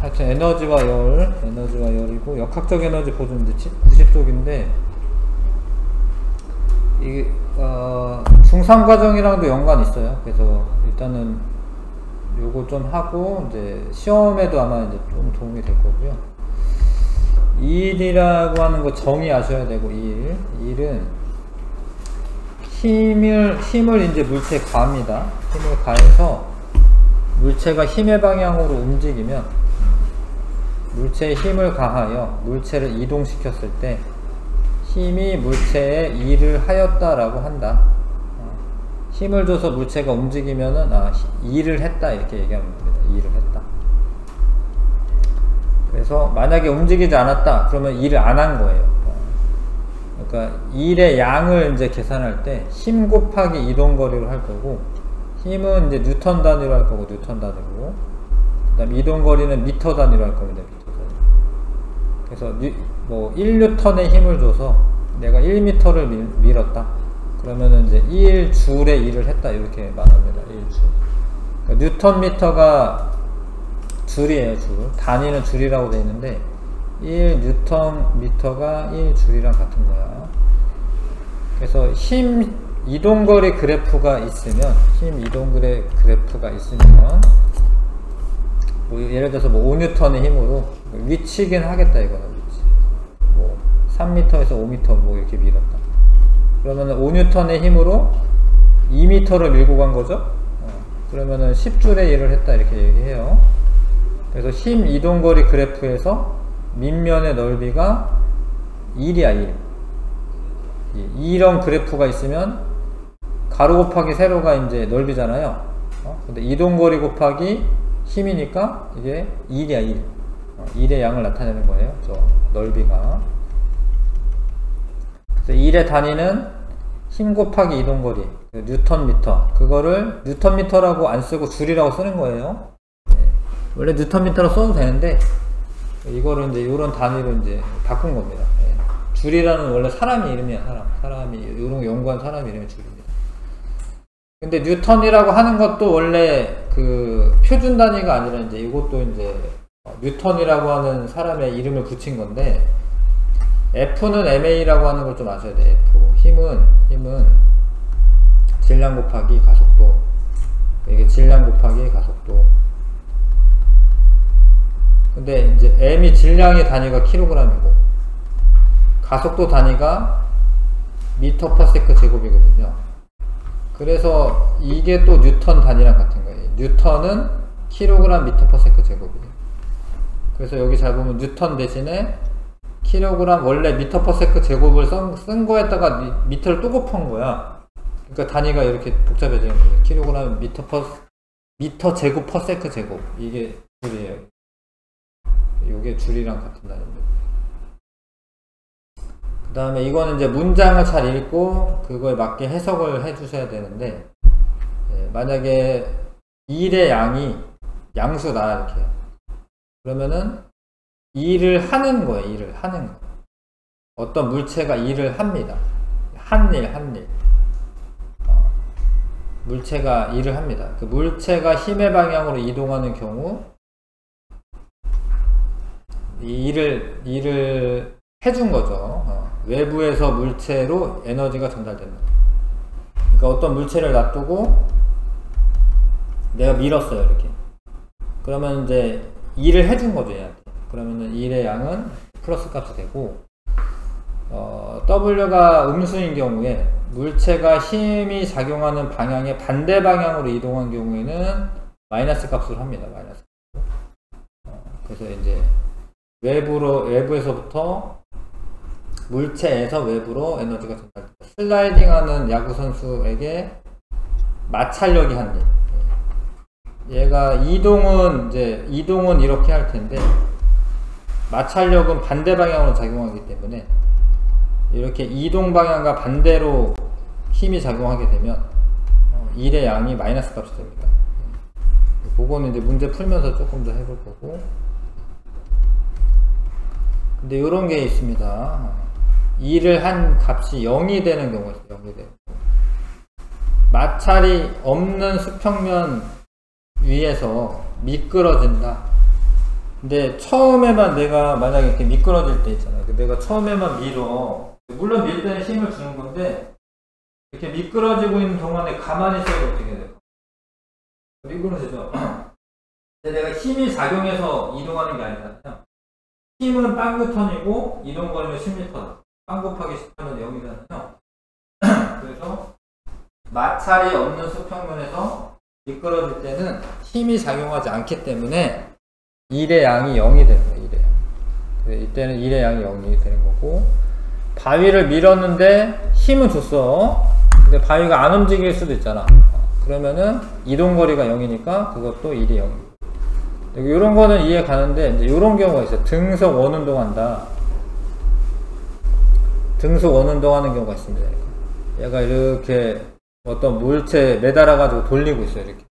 하여튼 에너지와 열이고, 역학적 에너지 보존인데 90쪽인데 이게 중3 과정이랑도 연관이 있어요. 그래서 일단은 요거 좀 하고 이제 시험에도 아마 이제 좀 도움이 될 거고요. 2일이라고 하는 거 정의 아셔야 되고, 2일은 힘을 이제 물체에 가합니다. 힘을 가해서 물체가 힘의 방향으로 움직이면, 물체에 힘을 가하여 물체를 이동시켰을 때 힘이 물체에 일을 하였다라고 한다. 힘을 줘서 물체가 움직이면은 일을 했다 이렇게 얘기하면 됩니다. 일을 했다. 그래서 만약에 움직이지 않았다 그러면 일을 안 한 거예요. 그러니까 일의 양을 이제 계산할 때 힘 곱하기 이동거리로 할 거고, 힘은 이제 뉴턴 단위로 할 거고, 뉴턴 단위로. 그 다음 이동거리는 미터 단위로 할 겁니다. 미터 단위. 그래서 뭐 1뉴턴의 힘을 줘서 내가 1m를 밀었다. 그러면은 이제 1줄의 일을 했다 이렇게 말합니다. 1줄. 그러니까 뉴턴 미터가 줄이에요. 줄. 단위는 줄이라고 되어 있는데 1뉴턴 미터가 1줄이랑 같은 거야. 그래서 힘 이동거리 그래프가 있으면, 뭐 예를 들어서 뭐 5뉴턴의 힘으로 위치긴 하겠다 이거는. 위치. 뭐 3m에서 5m 뭐 이렇게 밀었다. 그러면은 5뉴턴의 힘으로 2m를 밀고 간 거죠. 그러면은 10줄의 일을 했다 이렇게 얘기해요. 그래서 힘 이동거리 그래프에서 밑면의 넓이가 1이야 1. 이런 그래프가 있으면 가로 곱하기 세로가 이제 넓이잖아요. 근데 이동거리 곱하기 힘이니까 이게 1이야 1. 1의 양을 나타내는 거예요. 저 넓이가. 그래서 1의 단위는 힘 곱하기 이동거리, 뉴턴 미터. 그거를 뉴턴 미터라고 안 쓰고 줄이라고 쓰는 거예요. 원래 뉴턴 미터로 써도 되는데 이거를 이제 이런 단위로 이제 바꾼 겁니다. 줄이라는 원래 사람 이름이야. 사람이 이런 거 연구한 사람 이름이 줄입니다. 근데 뉴턴이라고 하는 것도 원래 그 표준 단위가 아니라 이제 이것도 이제 뉴턴이라고 하는 사람의 이름을 붙인 건데, F는 MA라고 하는 걸 좀 아셔야 돼. F. 힘은 질량 곱하기 가속도. 이게 질량 곱하기 가속도. 근데 이제 M이 질량의 단위가 킬로그램이고 가속도 단위가 미터 퍼 세컨드 제곱이거든요. 그래서 이게 또 뉴턴 단위랑 같은 거예요. 뉴턴은 킬로그램 미터 퍼 세컨드 제곱이에요. 그래서 여기 잘 보면 뉴턴 대신에 킬로그램, 원래 미터 퍼 세컨드 제곱을 쓴 거에다가 미터를 또 곱한 거야. 그러니까 단위가 이렇게 복잡해지는 거예요. 킬로그램 미터 제곱 퍼 세컨드 제곱. 이게 줄이에요. 이게 줄이랑 같은 단위입니다. 그 다음에 이거는 이제 문장을 잘 읽고 그거에 맞게 해석을 해 주셔야 되는데, 만약에 일의 양이 양수다 이렇게, 그러면은 일을 하는 거예요. 일을 하는 거. 어떤 물체가 일을 합니다. 한 일. 물체가 일을 합니다. 그 물체가 힘의 방향으로 이동하는 경우 이 일을 해준 거죠. 외부에서 물체로 에너지가 전달된다. 그러니까 어떤 물체를 놔두고 내가 밀었어요. 이렇게. 그러면 이제 일을 해준 거죠. 얘한테. 그러면은 일의 양은 플러스 값이 되고, W가 음수인 경우에 물체가 힘이 작용하는 방향의 반대 방향으로 이동한 경우에는 마이너스 값으로 합니다. 마이너스. 그래서 이제 외부에서부터 물체에서 외부로 에너지가 전달됩니다. 슬라이딩하는 야구 선수에게 마찰력이 한 일. 얘가 이동은 이렇게 할 텐데 마찰력은 반대 방향으로 작용하기 때문에 이렇게 이동 방향과 반대로 힘이 작용하게 되면 일의 양이 마이너스 값이 됩니다. 그거는 이제 문제 풀면서 조금 더 해볼 거고. 근데 이런 게 있습니다. 일을 한 값이 0이 되는 경우가 있어요. 0이 되는 경우. 마찰이 없는 수평면 위에서 미끄러진다. 근데 처음에만 내가 만약에 이렇게 미끄러질 때 있잖아요. 내가 처음에만 밀어. 물론 밀 때는 힘을 주는 건데, 이렇게 미끄러지고 있는 동안에 가만히 있어도 어떻게 돼요? 미끄러지죠? 근데 내가 힘이 작용해서 이동하는 게 아니잖아요. 힘은 빵뉴턴이고, 이동거리는 10m다. 빵 곱하기 10하면 0이잖아요. 그래서, 마찰이 없는 수평면에서 미끄러질 때는 힘이 작용하지 않기 때문에, 1의 양이 0이 되는 거예요, 1의 양. 이때는 1의 양이 0이 되는 거고, 바위를 밀었는데 힘은 줬어. 근데 바위가 안 움직일 수도 있잖아. 그러면은 이동거리가 0이니까 그것도 1이 0. 이런 거는 이해 가는데, 이제 이런 경우가 있어요. 등속 원운동한다. 등속 원운동하는 경우가 있습니다. 얘가 이렇게 어떤 물체에 매달아가지고 돌리고 있어요, 이렇게.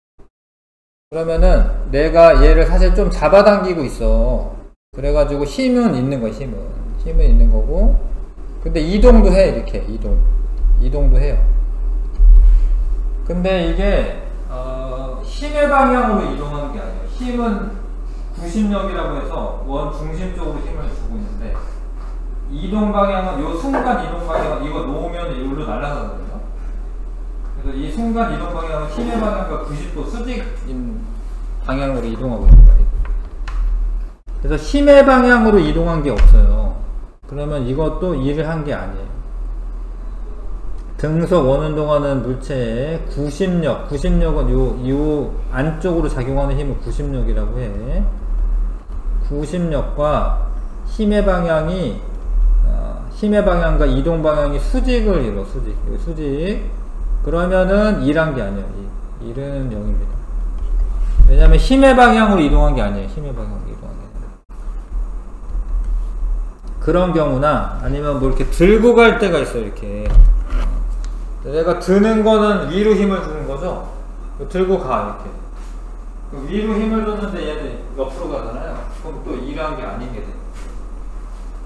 그러면은 내가 얘를 사실 좀 잡아당기고 있어. 그래가지고 힘은 있는 거야, 힘은 있는 거고. 근데 이동도 해, 이렇게. 이동도 해요. 근데 이게 힘의 방향으로 이동하는 게 아니에요. 힘은 구심력이라고 해서 원 중심 쪽으로 힘을 주고 있는데, 이동 방향은 요 순간 이동 방향은 이거 놓으면 이걸로 날아가거든요. 그래서 이 순간 이동 방향은 힘의 방향과 90도 수직인 방향으로 이동하고 있는 거예요. 그래서 힘의 방향으로 이동한 게 없어요. 그러면 이것도 일을 한 게 아니에요. 등속 원운동하는 물체의 구심력은 요 안쪽으로 작용하는 힘을 구심력이라고 해. 구심력과 힘의 방향과 이동 방향이 수직을 이뤄, 수직. 그러면은 일한 게 아니에요. 일은 0입니다. 왜냐면 힘의 방향으로 이동한 게 아니에요. 힘의 방향으로 이동한 게 아니에요. 그런 경우나 아니면 뭐 이렇게 들고 갈 때가 있어요. 이렇게 내가 드는 거는 위로 힘을 주는 거죠. 들고 가, 이렇게 위로 힘을 줬는데 얘는 옆으로 가잖아요. 그럼 또 일한 게 아닌 게 돼요.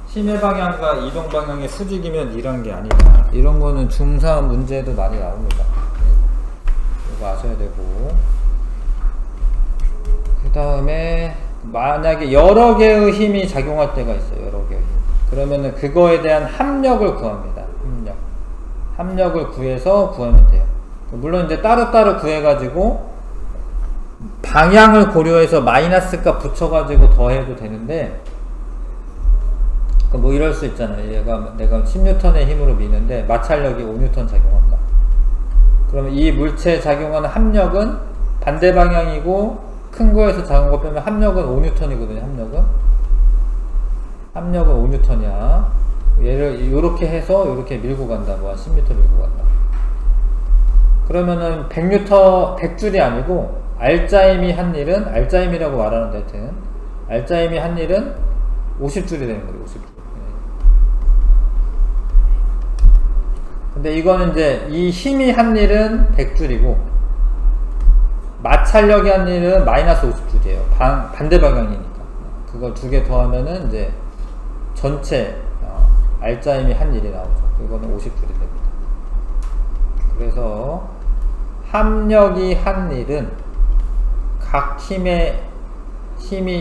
힘의 방향과 이동 방향의 수직이면 일한 게 아니다. 이런 거는 중3 문제도 많이 나옵니다. 이거 아셔야 되고, 그 다음에 만약에 여러 개의 힘이 작용할 때가 있어요. 여러 개의 힘. 그러면은 그거에 대한 합력을 구합니다. 합력을 구해서 구하면 돼요. 물론 이제 따로따로 구해가지고 방향을 고려해서 마이너스 값 붙여가지고 더해도 되는데, 뭐 이럴 수 있잖아요. 내가 10N의 힘으로 미는데 마찰력이 5N 작용한다. 그러면 이 물체에 작용하는 합력은 반대 방향이고, 큰 거에서 작은 거 빼면 합력은 5N이거든요. 합력은 5N이야. 얘를 요렇게 해서 요렇게 밀고 간다. 뭐 10m 밀고 간다. 그러면은 100줄이 아니고, 알짜임이 한 일은, 알짜임이라고 말하는데 하여튼 알짜임이 한 일은 50줄이 되는 거예요. 50줄. 근데 이거는 이제 이 힘이 한 일은 100줄이고 마찰력이 한 일은 마이너스 50줄이에요. 반대 방향이니까. 그걸 두 개 더하면은 이제 전체 알짜임이 한 일이 나오죠. 이거는 50줄이 됩니다. 그래서 합력이 한 일은 각 힘이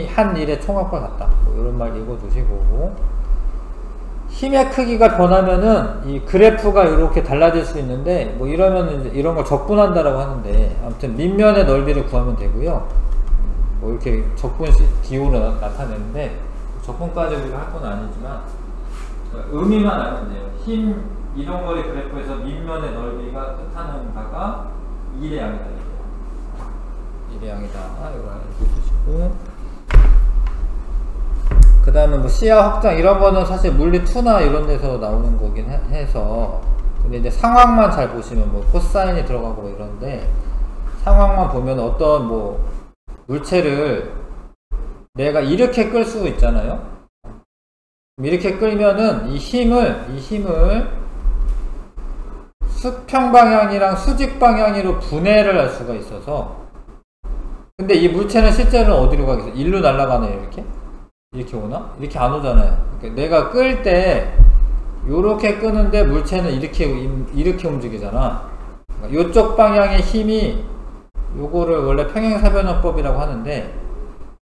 한 일의 총합과 같다. 뭐 이런 말 읽어두시고, 힘의 크기가 변하면은 이 그래프가 이렇게 달라질 수 있는데, 뭐 이러면 이제 이런 걸 적분한다라고 하는데, 아무튼 밑면의 넓이를 구하면 되고요. 뭐 이렇게 적분식 기호로 나타내는데, 적분까지 우리가 할 건 아니지만 의미만 알면 돼요. 힘 이동거리 그래프에서 밑면의 넓이가 뜻하는 바가 1의 양이다. 1의 양이다. 이걸 알고 주시고, 그 다음에 뭐 시야 확장 이런 거는 사실 물리 2나 이런 데서 나오는 거긴 해서, 근데 이제 상황만 잘 보시면 뭐 코사인이 들어가고 이런데, 상황만 보면 어떤 뭐 물체를 내가 이렇게 끌 수 있잖아요. 이렇게 끌면은 이 힘을 수평 방향이랑 수직 방향으로 분해를 할 수가 있어서, 근데 이 물체는 실제로는 어디로 가겠어? 일로 날아가네요. 이렇게 오나? 이렇게 안 오잖아요. 그러니까 내가 끌 때 요렇게 끄는데 물체는 이렇게 움직이잖아. 그러니까 요쪽 방향의 힘이, 요거를 원래 평행사변화법이라고 하는데,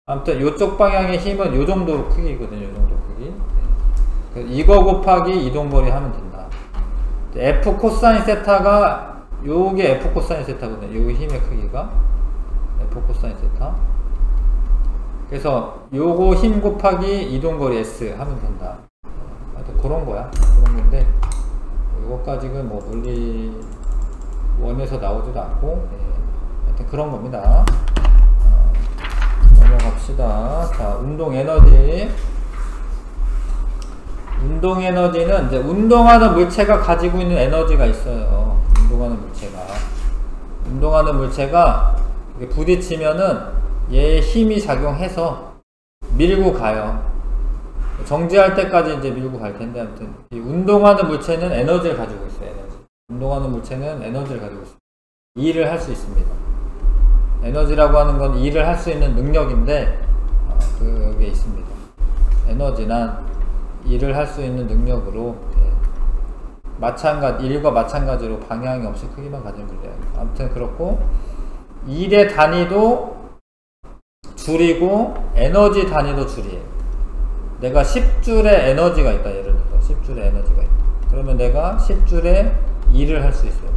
아무튼 요쪽 방향의 힘은 요 정도 크기거든요. 요 정도 크기. 이거 곱하기 이동거리 하면 된다. F 코사인 세타가 요게 F 코사인 세타거든요. 요 힘의 크기가 F 코사인 세타. 그래서 요거 힘 곱하기 이동거리 S 하면 된다. 하여튼 그런 거야. 그런 건데 요거까지는 뭐 물리 원에서 나오지도 않고 하여튼 그런 겁니다. 넘어갑시다. 자, 운동 에너지. 운동 에너지는 이제 운동하는 물체가 가지고 있는 에너지가 있어요. 운동하는 물체가 부딪히면은 얘의 힘이 작용해서 밀고 가요. 정지할 때까지 이제 밀고 갈 텐데, 아무튼 이 운동하는 물체는 에너지를 가지고 있어요. 운동하는 물체는 에너지를 가지고 있어요. 일을 할 수 있습니다. 에너지라고 하는 건 일을 할 수 있는 능력인데 그게 있습니다. 에너지란 일을 할 수 있는 능력으로 일과 마찬가지로 방향이 없이 크기만 가진 물이에요. 아무튼 그렇고 일의 단위도 줄이고 에너지 단위도 줄이에요. 내가 10줄의 에너지가 있다. 예를 들어서 10줄의 에너지가 있다. 그러면 내가 10줄의 일을 할 수 있어요.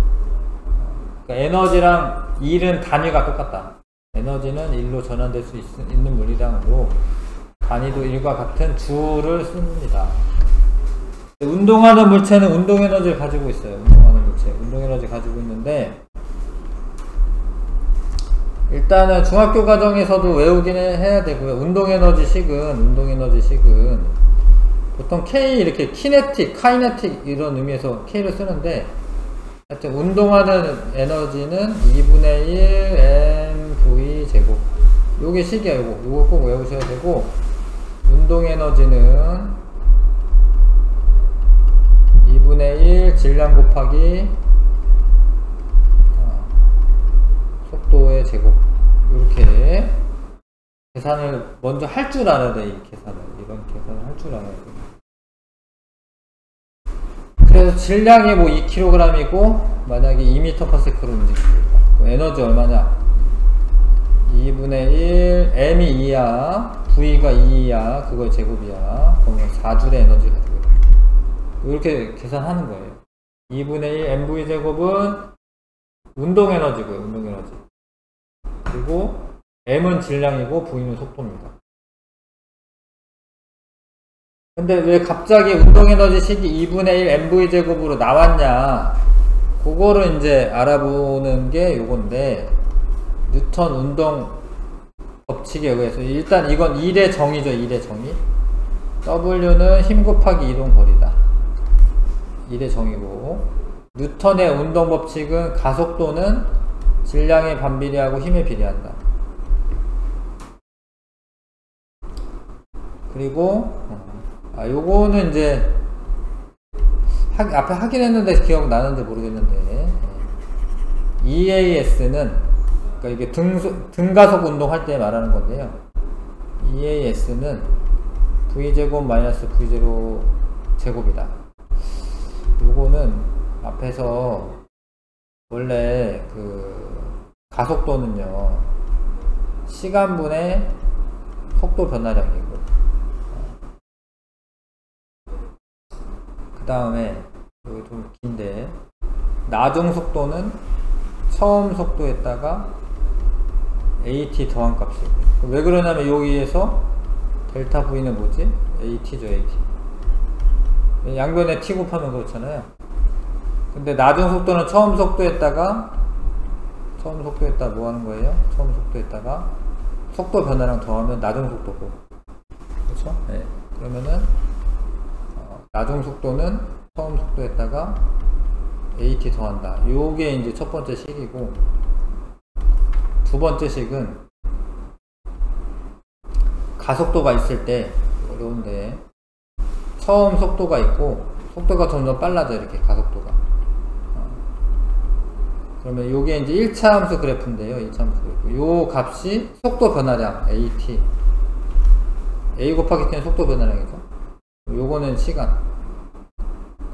그러니까 에너지랑 일은 단위가 똑같다. 에너지는 일로 전환될 수 있는 물이랑으로 단위도 일과 같은 줄을 씁니다. 운동하는 물체는 운동 에너지를 가지고 있어요. 운동하는 물체. 운동 에너지 가지고 있는데, 일단은 중학교 과정에서도 외우긴 해야 되고요. 운동 에너지 식은 보통 K 이렇게 키네틱, 카이네틱 이런 의미에서 K를 쓰는데, 하여튼 운동하는 에너지는 2분의 1 mv 제곱. 요게 식이야. 요거 꼭 외우셔야 되고, 운동 에너지는 2분의 1 질량 곱하기 속도의 제곱. 이렇게 계산을 먼저 할 줄 알아야 돼. 이런 계산을 할 줄 알아야 돼. 그래서 질량이 뭐 2kg이고 만약에 2m/s로 움직입니다. 에너지 얼마냐? 2분의 1 m이 2야, v가 2야, 그거 제곱이야. 그러면 4줄의 에너지가 되고 이렇게 계산하는 거예요. 2분의 1 mv 제곱은 운동 에너지고요. 운동 에너지. 그리고 m은 질량이고 v는 속도입니다. 근데 왜 갑자기 운동 에너지 식이 2분의 1 mv 제곱으로 나왔냐? 그거를 이제 알아보는 게 요건데, 뉴턴 운동 법칙에 의해서 일단 이건 일의 정의죠. 일의 정의. W는 힘 곱하기 이동 거리다. 일의 정의고, 뉴턴의 운동 법칙은 가속도는 질량에 반비례하고 힘에 비례한다. 그리고 요거는 이제 앞에 하긴 했는데 기억나는지 모르겠는데, EAS는 그러니까 이게 등가속 운동할 때 말하는 건데요. EAS는 V제곱 마이너스 V0 제곱이다. 요거는 앞에서 원래 그 가속도는요, 시간분의 속도 변화량이고, 그 다음에 여기 좀 긴데, 나중 속도는 처음 속도에다가 AT 더한 값이에요. 왜 그러냐면 여기에서 델타 V는 뭐지? AT죠, AT. 양변에 T 곱하면 그렇잖아요. 근데 나중 속도는 처음 속도에다가 뭐 하는 거예요? 처음 속도에다가 속도 변화량 더하면 나중 속도고. 그렇죠? 네. 그러면은 나중 속도는 처음 속도에다가 AT 더한다. 요게 이제 첫 번째 식이고, 두 번째 식은 가속도가 있을 때, 어려운데, 처음 속도가 있고 속도가 점점 빨라져. 이렇게 가속도가. 그러면 요게 이제 1차 함수 그래프인데요. 2차 함수 그래프. 요 값이 속도 변화량 AT. A 곱하기 T는 속도 변화량이죠. 요거는 시간.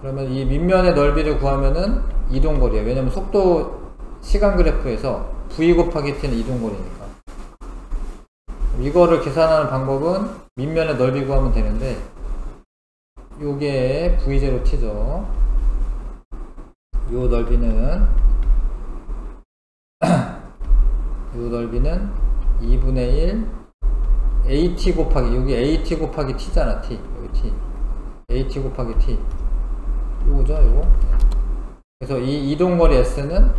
그러면 이 밑면의 넓이를 구하면은 이동거리예요. 왜냐면 속도 시간 그래프에서 V 곱하기 T는 이동거리니까. 이거를 계산하는 방법은 밑면의 넓이 구하면 되는데, 요게 V0t죠. 요 넓이는 2분의 1 AT 곱하기, 여기 AT 곱하기 T잖아, T. 여기 T. AT 곱하기 T. 요거죠, 요거. 그래서 이 이동거리 S는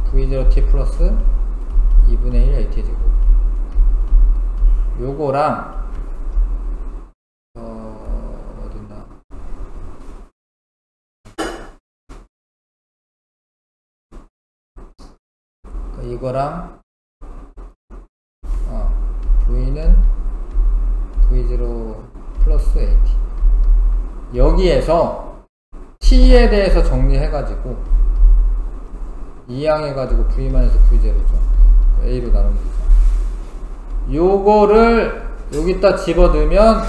V0t 플러스 2분의 1 AT 제곱. 요거랑, 어딨나. 이거랑, V는 V0 플러스 AT. 여기에서 T에 대해서 정리해가지고, 이항해가지고 V-V0죠. A로 나누면 되죠. 요거를 여기다 집어넣으면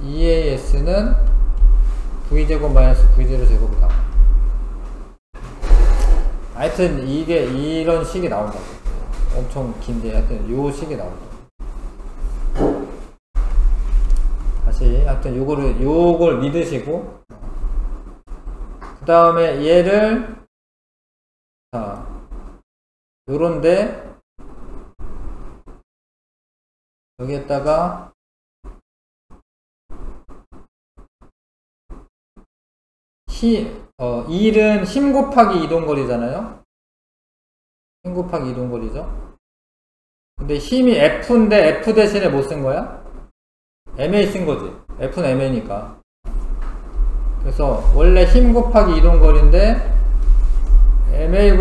EAS는 V제곱 마이너스 V0 제곱이 나와요. 하여튼 이게 이런 식이 나온다고. 엄청 긴데 하여튼 요 식이 나온다고. 다시 하여튼 요걸 믿으시고, 그 다음에 얘를 자 요런데 여기에다가 일은 힘 곱하기 이동거리잖아요. 힘 곱하기 이동거리죠. 근데 힘이 F인데 F 대신에 뭐 쓴 거야? MA 쓴 거지. F는 MA니까. 그래서 원래 힘 곱하기 이동거리인데 MA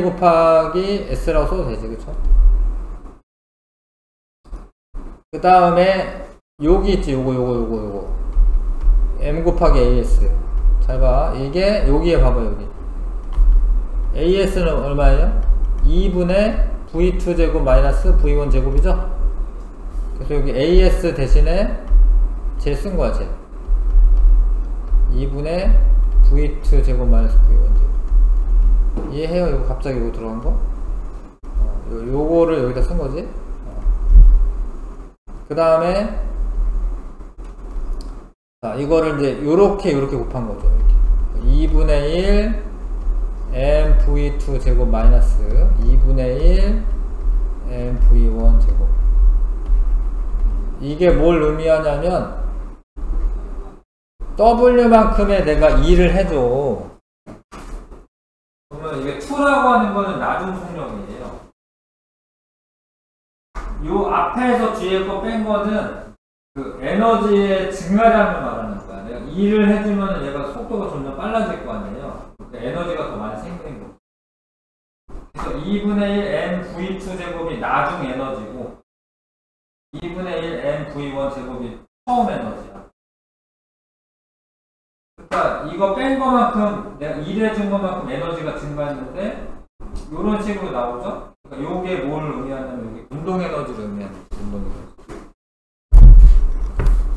곱하기 S라고 써도 되지, 그쵸? 그 다음에 여기 있지, 요거 M 곱하기 AS. 잘 봐. 이게 여기에 봐봐. 여기 AS는 얼마예요? 2분의 V2 제곱 마이너스 V1 제곱이죠. 그래서 여기 AS 대신에 쟤 쓴 거야, 쟤. 2분의 V2 제곱 마이너스 V1 제곱. 이해해요? 이거 갑자기 이거 들어간 거? 요거를 여기다 쓴 거지. 그 다음에 자, 이거를 이제 요렇게 곱한 거죠. 이렇게. 2분의 1 MV2 제곱 마이너스 2분의 1 MV1 제곱. 이게 뭘 의미하냐면 W만큼의 내가 2를 해줘. 그러면 이게 2라고 하는 거는 나중 속력이에요. 요 앞에서 뒤에 거 뺀 거는 그 에너지의 증가량을 말하는 거야. 내가 2를 해주면 얘가 속도가 점점 빨라질 거 아니에요. 그러니까 에너지가 더 많이 생기는 거. 그래서 2분의 1 MV2 제곱이 나중 에너지고 2분의 1 MV1 제곱이 처음 에너지야. 그러니까 이거 뺀 거만큼 내가 2를 해준 것만큼 에너지가 증가했는데 요런 식으로 나오죠? 그러니까 요게 뭘 의미하냐면 여기 운동 에너지를 의미하는 거죠. 운동 에너지.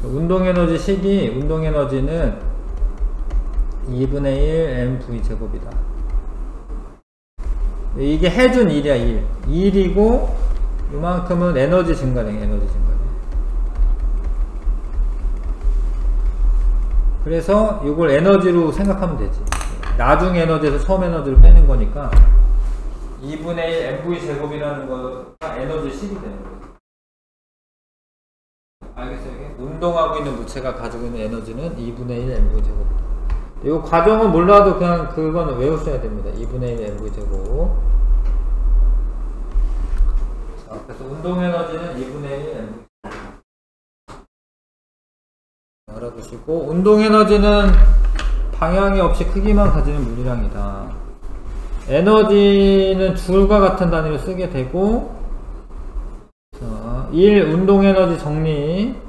운동 에너지 식이, 운동 에너지는 2분의 1 MV 제곱이다. 이게 해준 1이야, 1이고, 요만큼은 에너지 증가량, 에너지 증가량. 그래서 이걸 에너지로 생각하면 되지. 나중 에너지에서 처음 에너지를 빼는 거니까, 2분의 1 MV 제곱이라는 거가 에너지 식이 되는 거죠. 알겠어요? 이게? 운동하고 있는 무체가 가지고 있는 에너지는 2분의 1 MV 제곱이다. 이 과정은 몰라도 그냥 그거는 외우셔야 됩니다. 2분의 1 MV 제곱. 자, 그래서 운동 에너지는 2분의 1 MV 제곱. 알아두시고, 운동 에너지는 방향이 없이 크기만 가지는 물리량이다. 에너지는 줄과 같은 단위로 쓰게 되고, 자, 1. 운동 에너지 정리.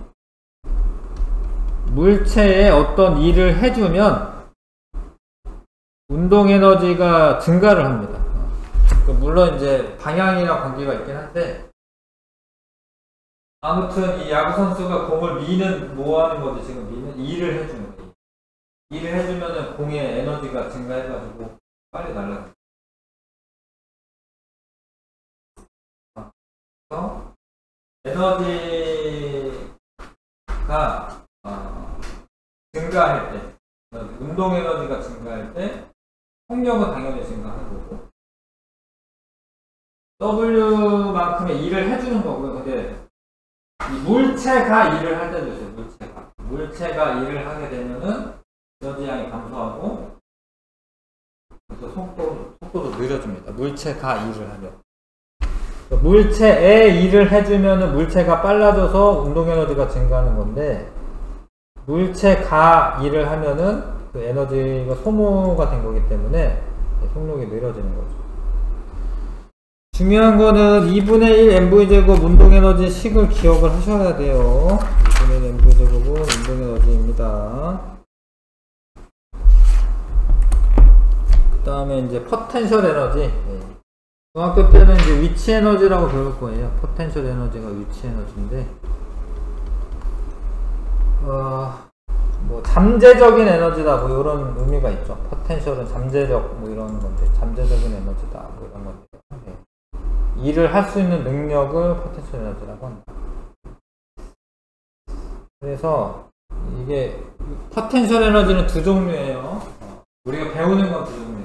물체에 어떤 일을 해주면 운동 에너지가 증가를 합니다. 물론 이제 방향이랑 관계가 있긴 한데, 아무튼 이 야구 선수가 공을 미는, 뭐 하는 거지? 지금 미는 일을 해주는 거예요. 일을 해주면은 공의 에너지가 증가해가지고 빨리 날아가요. 에너지가 증가할 때, 운동 에너지가 증가할 때 속력은 당연히 증가하는 거고, W만큼의 일을 해주는 거고요. 근데 이 물체가 일을 할 때도 있어요. 물체가 일을 하게 되면은 에너지 양이 감소하고, 또 속도도 느려집니다. 물체가 일을 하면. 물체에 일을 해주면은 물체가 빨라져서 운동 에너지가 증가하는 건데, 물체가 일을 하면은 그 에너지가 소모가 된 거기 때문에 속력이 느려지는 거죠. 중요한 거는 2분의 1 mv제곱 운동 에너지 식을 기억을 하셔야 돼요. 2분의 1 mv제곱은 운동 에너지입니다. 그 다음에 이제 포텐셜 에너지. 중학교 때는 이제 위치 에너지라고 배울 거예요. 포텐셜 에너지가 위치 에너지인데, 뭐 잠재적인 에너지다 뭐 이런 의미가 있죠. 포텐셜은 잠재적 뭐 이런 건데, 잠재적인 에너지다 뭐 이런 건데, 일을 할 수 있는 능력을 포텐셜 에너지라고 한다. 그래서 이게 포텐셜 에너지는 두 종류예요. 우리가 배우는 건 두 종류야.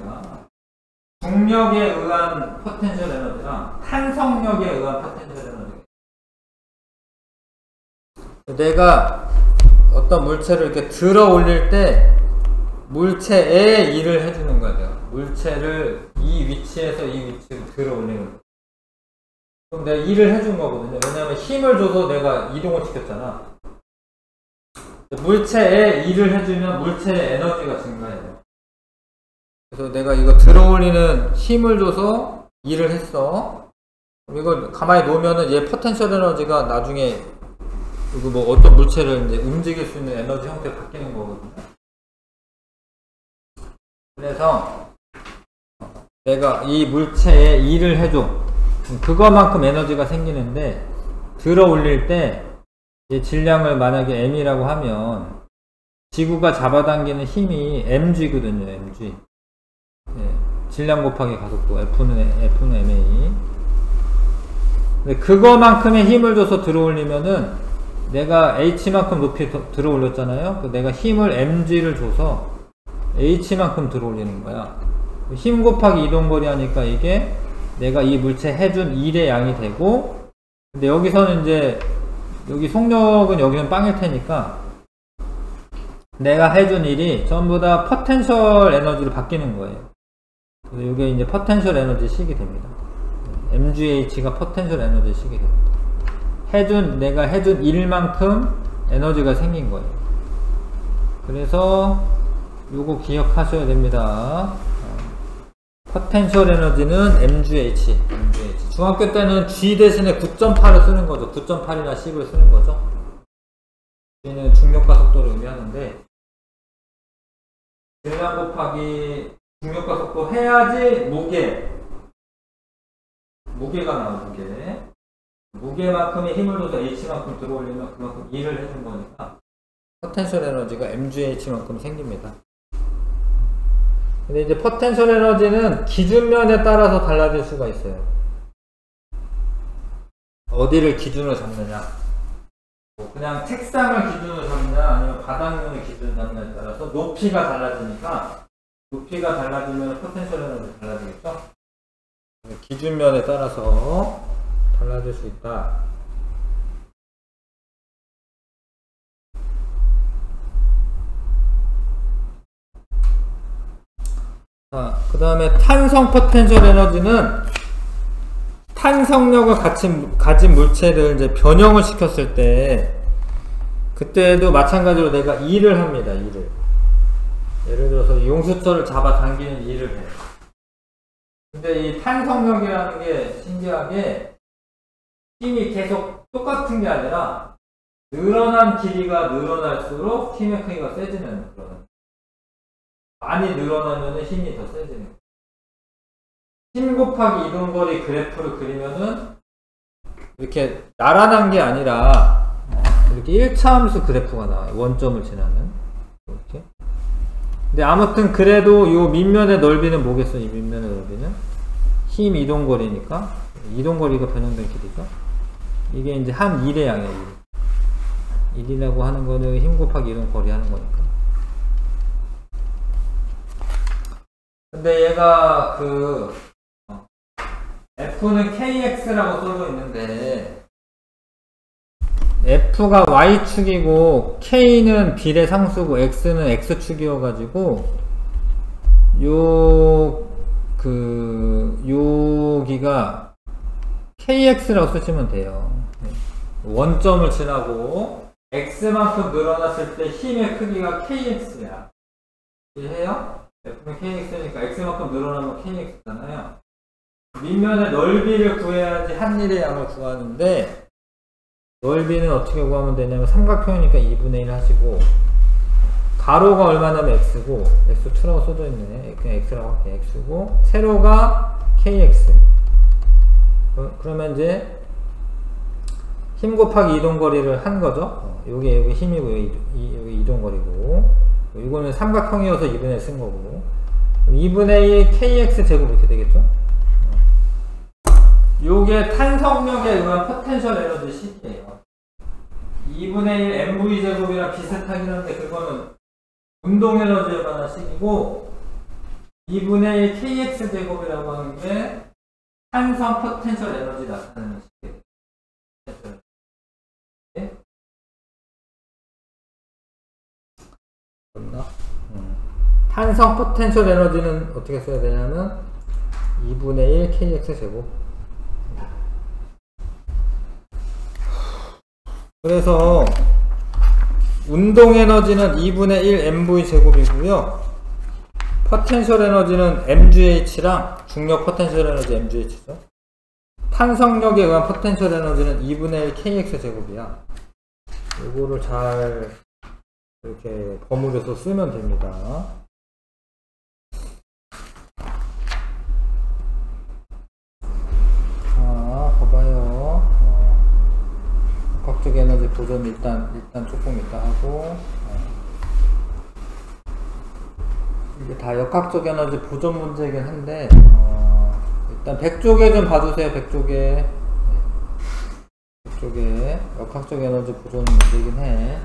중력에 의한 포텐셜 에너지랑 탄성력에 의한 포텐셜 에너지. 내가 어떤 물체를 이렇게 들어 올릴 때 물체에 일을 해주는 거야. 내가 물체를 이 위치에서 이 위치로 들어 올리는 거야. 그럼 내가 일을 해준 거거든요. 왜냐하면 힘을 줘서 내가 이동을 시켰잖아. 물체에 일을 해주면 물체의 에너지가 증가해요. 그래서 내가 이거 들어 올리는 힘을 줘서 일을 했어. 이걸 가만히 놓으면은 얘 포텐셜 에너지가 나중에 이거 뭐 어떤 물체를 이제 움직일 수 있는 에너지 형태로 바뀌는 거거든요. 그래서 내가 이 물체에 일을 해줘. 그거만큼 에너지가 생기는데, 들어 올릴 때 이 질량을 만약에 m이라고 하면 지구가 잡아당기는 힘이 mg거든요. mg. 네, 질량 곱하기 가속도 F는 ma. 근데 그거만큼의 힘을 줘서 들어 올리면은 내가 h만큼 높이 들어 올렸잖아요. 내가 힘을 mg를 줘서 h만큼 들어 올리는 거야. 힘 곱하기 이동거리 하니까 이게 내가 이 물체 해준 일의 양이 되고, 근데 여기서는 이제 여기 속력은 여기는 빵일 테니까 내가 해준 일이 전부 다 포텐셜 에너지로 바뀌는 거예요. 그래서 이게 이제 포텐셜 에너지 식이 됩니다. mgh가 포텐셜 에너지 식이 됩니다. 내가 해준 일만큼 에너지가 생긴 거예요. 그래서 요거 기억하셔야 됩니다. 포텐셜 에너지는 mgh. 중학교 때는 g 대신에 9.8을 쓰는 거죠. 9.8이나 10을 쓰는 거죠. g는 중력과 속도를 의미하는데, 질량 곱하기 중력과 속도 해야지 무게가 나와. 무게만큼의 힘을 줘서 h만큼 들어올리면 그만큼 일을 해준 거니까 포텐셜 에너지가 mgh만큼 생깁니다. 근데 이제 포텐셜 에너지는 기준면에 따라서 달라질 수가 있어요. 어디를 기준으로 잡느냐, 뭐 그냥 책상을 기준으로 잡느냐 아니면 바닥면을 기준으로 잡느냐에 따라서 높이가 달라지니까, 높이가 달라지면 포텐셜 에너지 달라지겠죠. 기준면에 따라서 달라질 수 있다. 자, 그 다음에 탄성 포텐셜 에너지는 탄성력을 가진 물체를 이제 변형을 시켰을 때, 그때도 마찬가지로 내가 일을 합니다. 예를 들어서 용수철을 잡아 당기는 일을 해요. 근데 이 탄성력이라는 게 신기하게 힘이 계속 똑같은 게 아니라 늘어난 길이가 늘어날수록 힘의 크기가 세지는 그런, 많이 늘어나면 힘이 더 세지는 거예요. 힘 곱하기 이동거리 그래프를 그리면은 이렇게 나란한 게 아니라 이렇게 1차함수 그래프가 나와요. 원점을 지나는. 이렇게. 근데 아무튼 그래도 이 밑면의 넓이는 뭐겠어요? 이 밑면의 넓이는 힘 이동거리니까, 이동거리가 변형된 길이죠. 이게 이제 한 1의 양이에요. 1이라고 하는 거는 힘 곱하기 이동 거리 하는 거니까. 근데 얘가 F는 KX라고 써져 있는데 F가 Y축이고 K는 비례 상수고 X는 X축이어가지고 여기가 KX라고 쓰시면 돼요. 원점을 지나고 X만큼 늘어났을 때 힘의 크기가 KX야. 이해해요? F는 KX니까 X만큼 늘어나면 KX잖아요. 밑면의 넓이를 구해야지 한 일의 양을 구하는데, 넓이는 어떻게 구하면 되냐면 삼각형이니까 2분의 1 하시고, 가로가 얼마냐면 x고, x2라고 써져 있네. 그냥 x라고 할게. x고, 세로가 kx. 그러면 이제 힘 곱하기 이동거리를 한 거죠. 여기 힘이고 여기 이동거리고, 이거는 삼각형이어서 2분의 1 쓴 거고, 2분의 1 kx 제곱 이렇게 되겠죠. 요게 탄성력에 의한 포텐셜 에너지 식이에요. 2분의 1 mv 제곱이랑 비슷하긴 한데 그거는 운동 에너지에 관한 식이고, 2분의 1 kx 제곱이라고 하는 게 탄성 포텐셜 에너지 나타내는 식이에요. 네? 맞나? 탄성 포텐셜 에너지는 어떻게 써야 되냐면 2분의 1 kx 제곱. 그래서 운동 에너지는 2분의 1 mv 제곱이고요. 포텐셜 에너지는 mgh랑 중력 포텐셜 에너지 mgh죠. 탄성력에 의한 포텐셜 에너지는 2분의 1 kx 제곱이야. 이거를 잘 이렇게 버무려서 쓰면 됩니다. 자, 봐봐요. 역학적 에너지 보존 일단 조금 이따 하고, 이게 다 역학적 에너지 보존 문제이긴 한데, 일단 100쪽에 좀 봐주세요. 100쪽에 역학적 에너지 보존 문제이긴 해.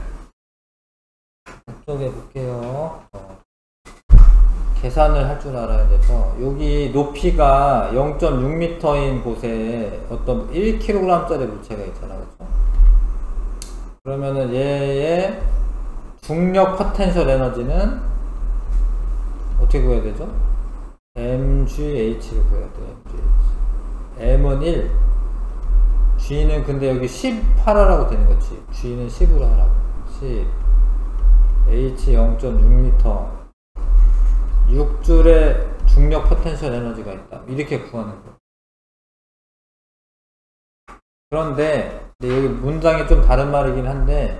100쪽에 볼게요. 계산을 할 줄 알아야 돼서, 여기 높이가 0.6m인 곳에 어떤 1kg짜리 물체가 있잖아, 그렇죠? 그러면은 얘의 중력 포텐셜 에너지는 어떻게 구해야 되죠? mgh를 구해야 돼요. m은 1, g는 근데 여기 10 하라고 되는 거지. g는 10으로 하라고. 10, h 0.6m, 6줄의 중력 포텐셜 에너지가 있다. 이렇게 구하는 거예요. 그런데 여기 문장이 좀 다른 말이긴 한데,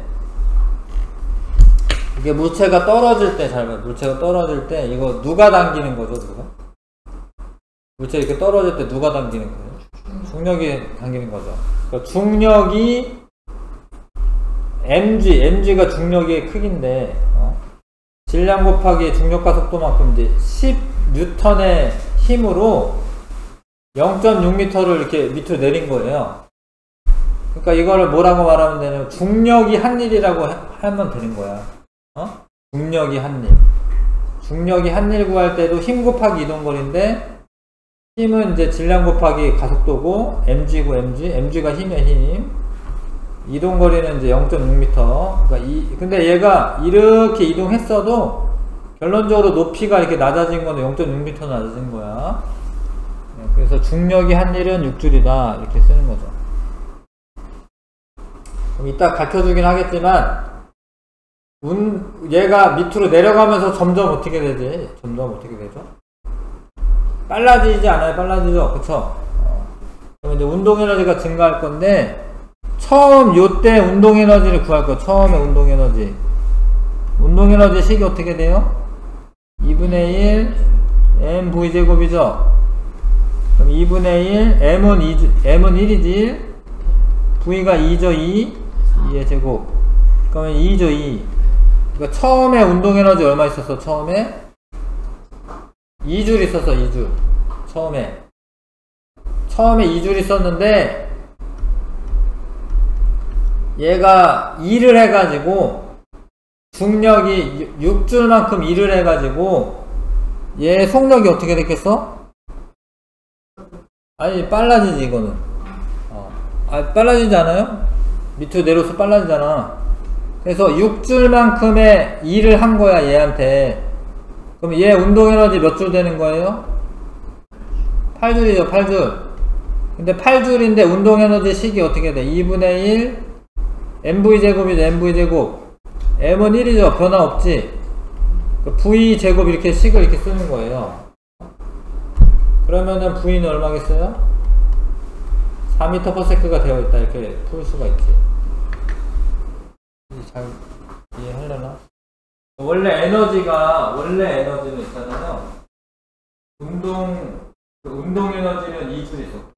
이게 물체가 떨어질 때, 잘 봐요. 물체가 떨어질 때 이거 누가 당기는 거죠? 누가? 물체 이렇게 떨어질 때 누가 당기는 거예요? 중력이 당기는 거죠. 그러니까 중력이 mg가 중력의 크기인데, 질량 곱하기 중력과 속도만큼 이제 10N의 힘으로 0.6m를 이렇게 밑으로 내린 거예요. 그러니까 이거를 뭐라고 말하면 되냐면 중력이 한 일이라고 하면 되는 거야. 중력이 한 일. 중력이 한 일 구할 때도 힘 곱하기 이동거리인데, 힘은 이제 질량 곱하기 가속도고, mg고 mg가 힘의 힘. 이동거리는 이제 0.6m. 그러니까 근데 얘가 이렇게 이동했어도 결론적으로 높이가 이렇게 낮아진 거는 0.6m 낮아진 거야. 그래서 중력이 한 일은 6줄이다. 이렇게 쓰는 거죠. 그럼 이따 가르쳐주긴 하겠지만, 얘가 밑으로 내려가면서 점점 어떻게 되지? 점점 어떻게 되죠? 빨라지지 않아요? 빨라지죠? 그쵸? 그럼 이제 운동 에너지가 증가할 건데, 처음 요때 운동 에너지를 구할 거예요. 처음에 운동 에너지. 운동 에너지 식이 어떻게 돼요? 2분의 1 mv 제곱이죠? 그럼 2분의 1 m은 1이지, v가 2죠. 2의 제곱. 그러면 2죠. 2. 그러니까 처음에 운동 에너지 얼마 있었어? 처음에 2줄 있었어. 2줄. 처음에 2줄 있었는데 얘가 일을 해가지고 중력이 6줄만큼 일을 해가지고 얘 속력이 어떻게 됐겠어? 아니 빨라지지 이거는. 빨라지지 않아요? 밑으로 내려서 빨라지잖아. 그래서 6줄만큼의 일을 한 거야 얘한테. 그럼 얘 운동에너지 몇 줄 되는 거예요? 8줄이죠 8줄. 근데 8줄인데 운동에너지 식이 어떻게 돼? 2분의 1 mv제곱이죠 mv제곱. m은 1이죠 변화 없지. v제곱 이렇게 식을 이렇게 쓰는 거예요. 그러면은 v는 얼마겠어요? 4m/s가 되어 있다 이렇게 풀 수가 있지. 잘 이해하려나? 원래 에너지는 있잖아요. 운동 에너지는 2줄 있었고,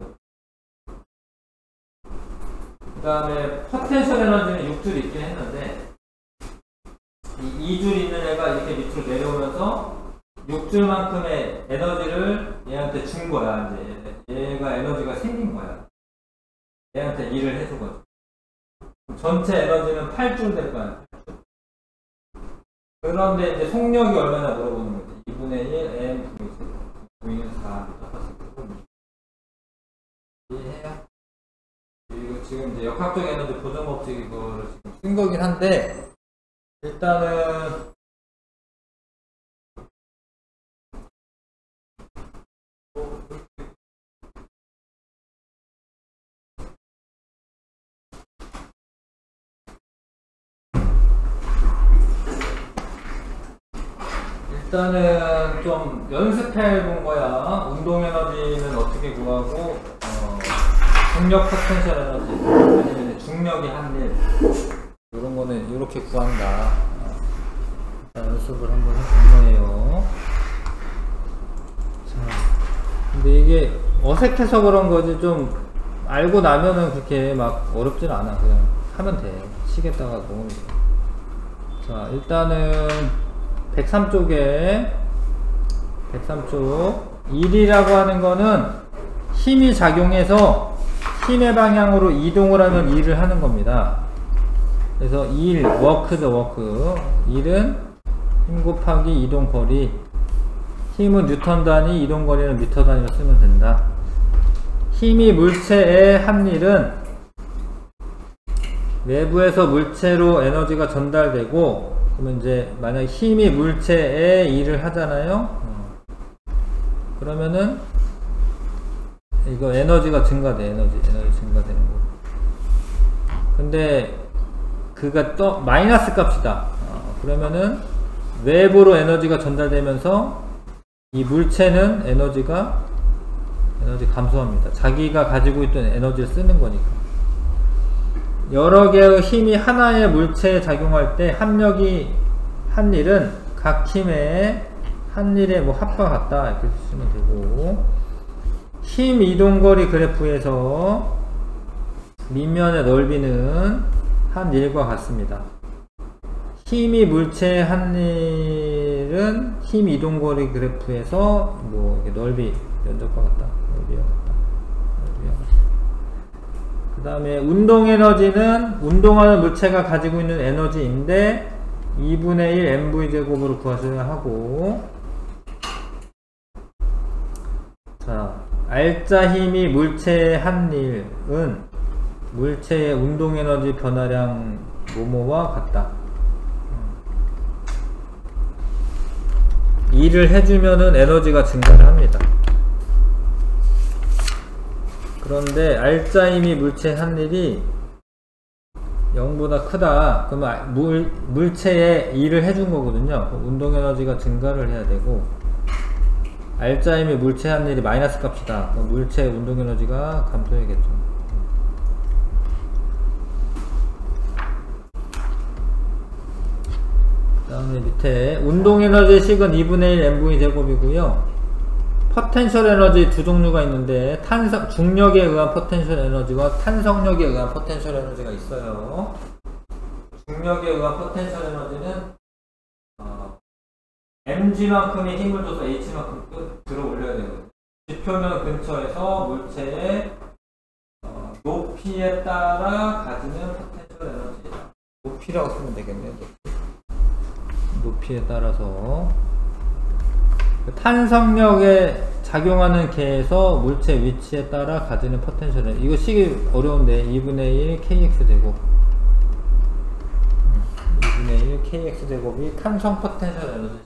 그 다음에 포텐셜 에너지는 6줄 있긴 했는데, 이 2줄 있는 애가 이렇게 밑으로 내려오면서 6줄만큼의 에너지를 얘한테 준 거야. 이제 얘가 에너지가 생긴 거야. 얘한테 일을 해주거든. 전체 에너지는 8줄 될 거야. 8줄. 그런데 이제 속력이 얼마나 물어보는 거지. 2분의 1 m v는 4m/s. 이해해요? 그리고 지금 이제 역학적 에너지 보존 법칙 이거를 지금 쓴 거긴 한데, 일단은 좀 연습해 본 거야. 운동 에너지는 어떻게 구하고, 중력 포텐셜 에너지, 아니면 중력이 한 일, 이런 거는 이렇게 구한다. 연습을 한번 해본 거예요. 자, 근데 이게 어색해서 그런 거지, 좀 알고 나면은 그렇게 막 어렵진 않아. 그냥 하면 돼. 시계다가 놓으면 돼. 자, 일단은 103쪽에 103쪽 1이라고 하는 거는 힘이 작용해서 힘의 방향으로 이동을 하면 일을 하는 겁니다. 그래서 1, 워크죠 워크. 1은 힘 곱하기 이동 거리. 힘은 뉴턴 단위, 이동 거리는 미터 단위로 쓰면 된다. 힘이 물체에 한 일은 내부에서 물체로 에너지가 전달되고, 그러면 이제 만약 힘이 물체에 일을 하잖아요. 그러면은 이거 에너지가 증가돼. 에너지 증가되는 거. 근데 그가 또 마이너스 값이다. 그러면은 외부로 에너지가 전달되면서 이 물체는 에너지 감소합니다. 자기가 가지고 있던 에너지를 쓰는 거니까. 여러 개의 힘이 하나의 물체에 작용할 때 합력이 한 일은 각 힘의 한 일의 뭐 합과 같다 이렇게 쓰면 되고, 힘 이동거리 그래프에서 밑면의 넓이는 한 일과 같습니다. 힘이 물체의 한 일은 힘 이동거리 그래프에서 뭐 이렇게 넓이 면적과 같다. 넓이와 같다. 그 다음에 운동에너지는 운동하는 물체가 가지고 있는 에너지인데 2분의 1 mv제곱으로 구하셔야 하고, 자, 알짜 힘이 물체의 한 일은 물체의 운동에너지 변화량 뭐뭐와 같다. 일을 해주면은 에너지가 증가를 합니다. 그런데 알짜 힘이 물체의 한 일이 0보다 크다. 그러면 물체에 일을 해준 거거든요. 운동 에너지가 증가를 해야 되고, 알짜 힘이 물체 한 일이 마이너스 값이다. 그럼 물체의 운동 에너지가 감소해야겠죠. 그 다음에 밑에 운동 에너지 식은 2분의 1 mv 제곱이고요. 포텐셜 에너지 두 종류가 있는데 중력에 의한 포텐셜 에너지와 탄성력에 의한 포텐셜 에너지가 있어요. 중력에 의한 포텐셜 에너지는 mg만큼의 힘을 줘서 h만큼 들어 올려야 되거든요. 지표면 근처에서 물체의 높이에 따라 가지는 포텐셜 높이라고 쓰면 되겠네요. 높이에 따라서 탄성력에 작용하는 계에서 물체 위치에 따라 가지는 포텐셜은, 이거 시기 어려운데 2분의 1 kx제곱 2분의 1 kx제곱이 탄성 포텐셜 에너지.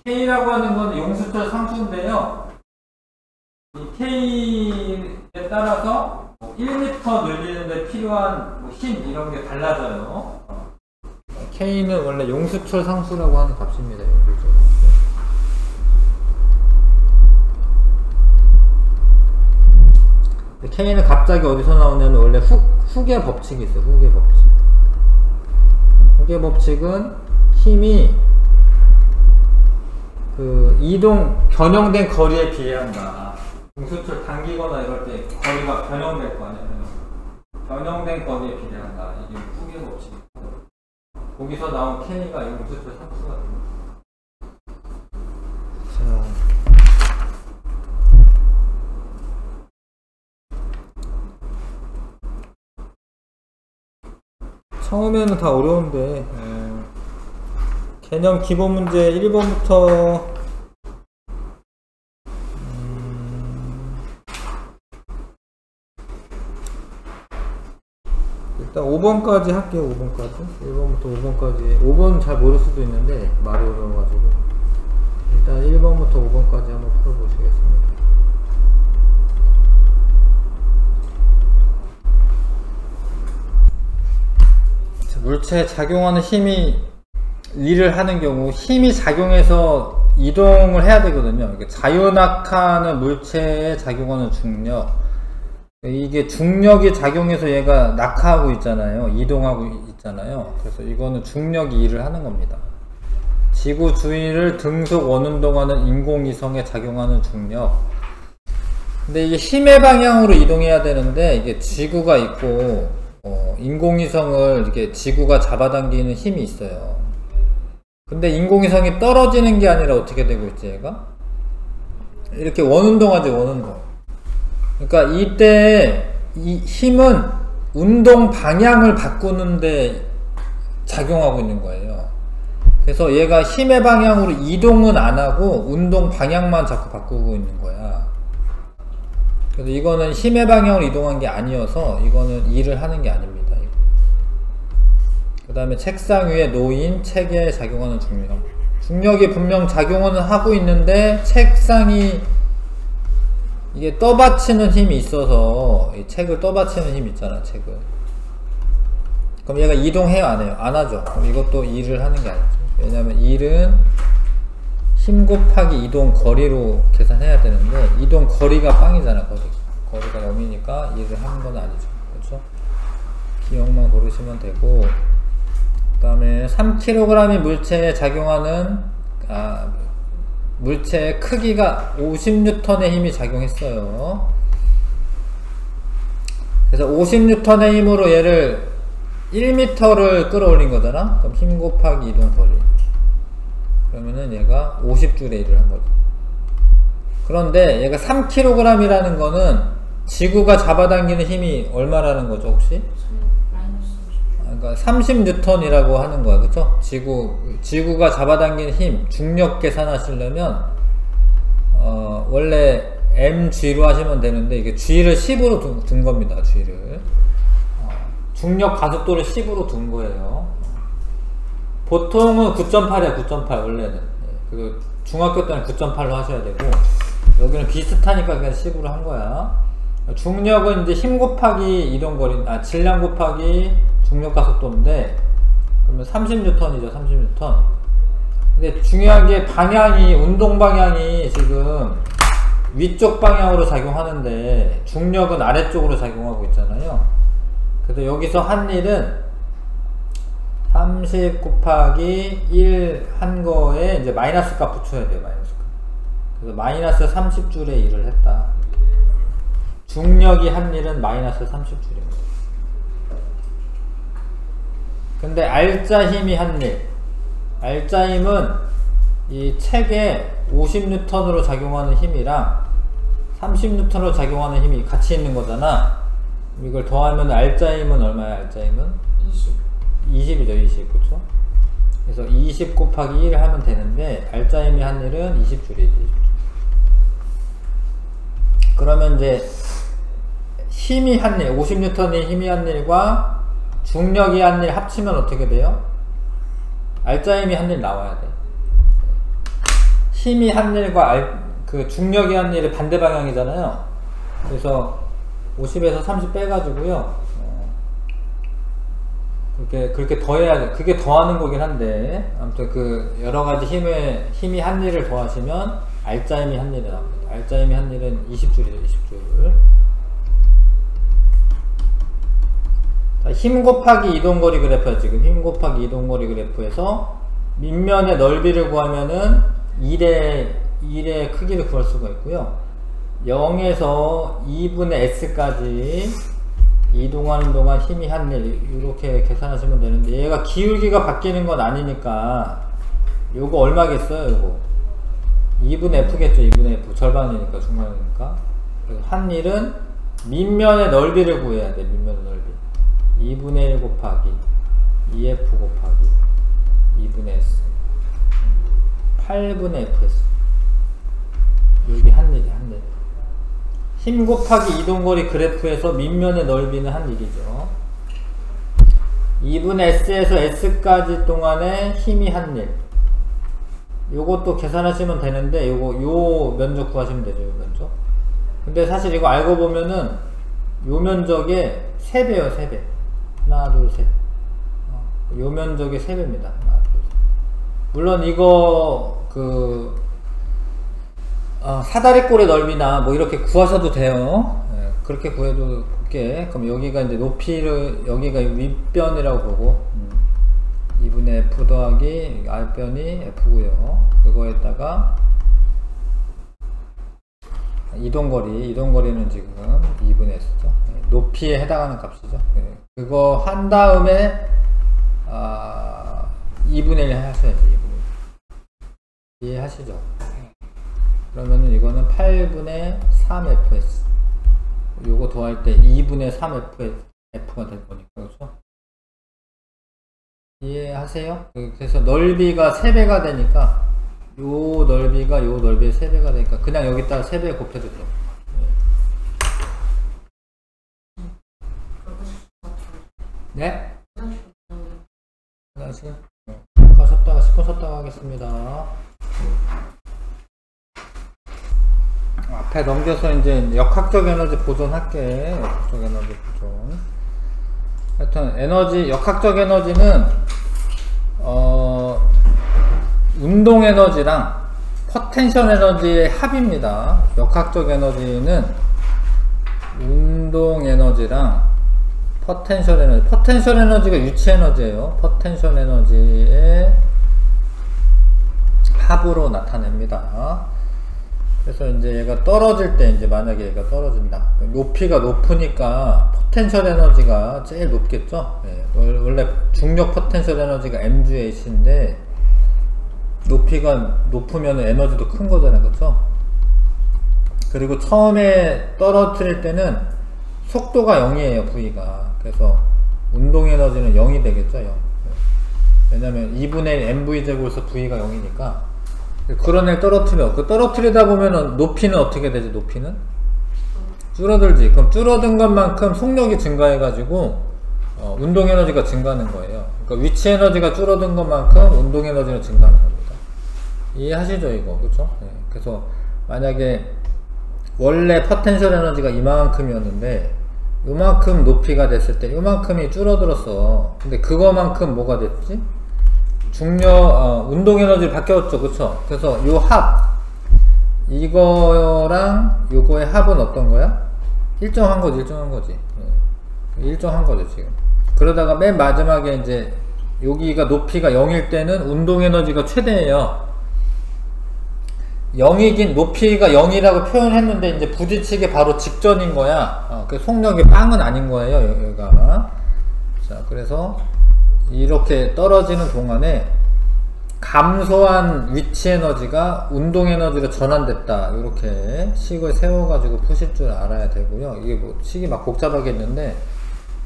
k라고 하는 건 용수철 상수인데요, 이 k에 따라서 1m 늘리는데 필요한 힘 이런 게 달라져요. k는 원래 용수철 상수라고 하는 값입니다. 용수철 상수. K는 갑자기 어디서 나오냐면 원래 후계 법칙이 있어요. 후계 법칙. 후계 법칙은 힘이 그 이동 변형된 거리에 비례한다. 공수철 당기거나 이럴 때 거리가 변형될 거 아니에요. 변형된 거리에 비례한다. 이게 후계 법칙이고, 거기서 나온 K가 이 공수철 상수가 됩니다. 자. 처음에는 다 어려운데, 개념 기본 문제 1번부터 일단 5번까지 할게요. 5번까지 1번부터 5번까지. 5번 잘 모를 수도 있는데 말이 어려워가지고 일단 1번부터 5번까지 한번 풀어보시겠습니다. 물체에 작용하는 힘이 일을 하는 경우, 힘이 작용해서 이동을 해야 되거든요. 자유낙하는 물체에 작용하는 중력, 이게 중력이 작용해서 얘가 낙하하고 있잖아요. 이동하고 있잖아요. 그래서 이거는 중력이 일을 하는 겁니다. 지구 주위를 등속 원운동하는 인공위성에 작용하는 중력. 근데 이게 힘의 방향으로 이동해야 되는데, 이게 지구가 있고 인공위성을 이렇게 지구가 잡아당기는 힘이 있어요. 근데 인공위성이 떨어지는 게 아니라 어떻게 되고 있지, 얘가? 이렇게 원운동하죠, 원운동. 그러니까 이때 이 힘은 운동 방향을 바꾸는데 작용하고 있는 거예요. 그래서 얘가 힘의 방향으로 이동은 안 하고 운동 방향만 자꾸 바꾸고 있는 거야. 그래서 이거는 힘의 방향으로 이동한 게 아니어서 이거는 일을 하는 게 아닙니다. 그 다음에 책상 위에 놓인 책에 작용하는 중력. 중력이 분명 작용은 하고 있는데 책상이 이게 떠받치는 힘이 있어서, 이 책을 떠받치는 힘이 있잖아, 책을. 그럼 얘가 이동해요, 안 해요? 안 하죠. 그럼 이것도 일을 하는 게 아니죠. 왜냐면 일은 힘 곱하기 이동 거리로 계산해야 되는데, 이동 거리가 빵이잖아. 거리가 0이니까 일을 하는 건 아니죠. 그렇죠? 기억만 고르시면 되고, 그 다음에 3kg의 물체에 작용하는 물체의 크기가 50N의 힘이 작용했어요. 그래서 50N의 힘으로 얘를 1m를 끌어올린 거잖아. 그럼 힘 곱하기 이동 거리, 그러면은 얘가 50줄의 일을 한 거죠. 그런데 얘가 3kg이라는 거는 지구가 잡아당기는 힘이 얼마라는 거죠, 혹시? 그러니까 30N이라고 하는 거야, 그쵸? 지구가 잡아당기는 힘, 중력 계산하시려면 원래 mg로 하시면 되는데, 이게 g를 10으로 둔 겁니다. g를 중력 가속도를 10으로 둔 거예요. 보통은 9.8이야 9.8 원래는. 그리고 중학교 때는 9.8로 하셔야 되고, 여기는 비슷하니까 그냥 10으로 한 거야. 중력은 이제 힘 곱하기 이동거리, 질량 곱하기 중력 가속도인데, 그러면 30N이죠 30N. 근데 중요한 게 방향이, 운동 방향이 지금 위쪽 방향으로 작용하는데 중력은 아래쪽으로 작용하고 있잖아요. 그래서 여기서 한 일은 30 곱하기 1 한 거에 이제 마이너스 값 붙여야 돼요. 마이너스 값. 그래서 마이너스 30줄의 일을 했다. 중력이 한 일은 마이너스 30줄입니다. 근데 알짜 힘이 한 일, 알짜 힘은 이 책에 50N으로 작용하는 힘이랑 30N으로 작용하는 힘이 같이 있는 거잖아. 이걸 더하면 알짜 힘은 얼마야? 알짜 힘은 20. 20이죠, 20. 그쵸? 그래서 20 곱하기 1을 하면 되는데, 알짜임이 한 일은 20줄이지, 20줄. 그러면 이제, 힘이 한 일, 50N의 힘이 한 일과 중력이 한 일 합치면 어떻게 돼요? 알짜임이 한 일 나와야 돼. 힘이 한 일과 그 중력이 한 일이 반대 방향이잖아요. 그래서 50에서 30 빼가지고요. 그렇게 더해야 돼. 그게 더하는 거긴 한데, 아무튼 그 여러가지 힘이 한 일을 더하시면 알짜임이 한 일이 나옵니다. 알짜임이 한 일은 20줄이죠, 20줄. 힘 곱하기 이동거리 그래프야. 지금 힘 곱하기 이동거리 그래프에서 밑면의 넓이를 구하면은 1의 크기를 구할 수가 있고요. 0에서 2분의 s까지 이동하는 동안 힘이 한 일, 이렇게 계산하시면 되는데, 얘가 기울기가 바뀌는 건 아니니까 요거 얼마겠어요? 요거 2분의 f겠죠. 2분의 f, 절반이니까, 중간이니까. 그래서 한 일은 밑면의 넓이를 구해야 돼. 밑면의 넓이 2분의 1 곱하기 2f 곱하기 2분의 s 8분의 fs. 여기 한 일이 한 일. 힘 곱하기 이동거리 그래프에서 밑면의 넓이는 한 일이죠. 2분의 s에서 s까지 동안의 힘이 한 일. 요것도 계산하시면 되는데, 요 면적 구하시면 되죠, 요 면적. 근데 사실 이거 알고 보면은 요 면적의 3배요, 3배. 하나, 둘, 셋. 요 면적의 3배입니다. 하나, 둘, 셋. 물론 이거 사다리꼴의 넓이나 뭐 이렇게 구하셔도 돼요. 네, 그렇게 구해도 볼게. 그럼 여기가 이제 높이를, 여기가 윗변이라고 보고, 2분의 f 더하기 r변이 f고요. 그거에다가 이동거리는 지금 2분의 s죠. 네, 높이에 해당하는 값이죠. 네, 그거 한 다음에 2분의 1 하셔야죠. 2분의 1 이해하시죠? 그러면은 이거는 8분의 3fs, 요거 더할 때 2분의 3f가 될 거니까, 그렇죠? 이해하세요? 그래서 넓이가 3배가 되니까, 요 넓이가 요 넓이의 3배가 되니까 그냥 여기다가 3배 곱해도 돼요. 네? 화장실? 가셨다가 10분 쉬었다가 하겠습니다. 앞에 넘겨서 이제 역학적 에너지 보존할게. 역학적 에너지 보존. 하여튼 역학적 에너지는 운동 에너지랑 포텐셜 에너지의 합입니다. 역학적 에너지는 운동 에너지랑 포텐셜 에너지가 유치 에너지예요. 포텐셜 에너지의 합으로 나타냅니다. 그래서 이제 얘가 떨어질 때, 이제 만약에 얘가 떨어진다. 높이가 높으니까 포텐셜 에너지가 제일 높겠죠? 네, 원래 중력 포텐셜 에너지가 mgH인데, 높이가 높으면 에너지도 큰 거잖아요. 그쵸? 그리고 처음에 떨어뜨릴 때는 속도가 0이에요, V가. 그래서 운동 에너지는 0이 되겠죠, 0. 왜냐면 2분의 1 mv제곱에서 V가 0이니까. 그런 애를 떨어뜨리다 보면은 높이는 어떻게 되지? 높이는 줄어들지. 그럼 줄어든 것만큼 속력이 증가해가지고 운동 에너지가 증가하는 거예요. 그러니까 위치 에너지가 줄어든 것만큼 운동 에너지는 증가하는 겁니다. 이해하시죠, 이거? 그쵸? 네. 그래서 만약에 원래 포텐셜 에너지가 이만큼이었는데 요만큼 높이가 됐을 때 요만큼이 줄어들었어. 근데 그거만큼 뭐가 됐지? 운동 에너지를 바뀌었죠. 그쵸? 그래서 요 이거랑 요거의 합은 어떤 거야? 일정한 거지. 네. 일정한 거죠, 지금. 그러다가 맨 마지막에 이제 여기가 높이가 0일 때는 운동 에너지가 최대예요. 0이긴, 높이가 0이라고 표현했는데 이제 부딪히기 바로 직전인 거야. 그 속력이 빵은 아닌 거예요, 여기가. 자, 그래서 이렇게 떨어지는 동안에 감소한 위치 에너지가 운동 에너지로 전환됐다. 이렇게 식을 세워가지고 푸실 줄 알아야 되고요. 이게 뭐 식이 막 복잡하게 있는데,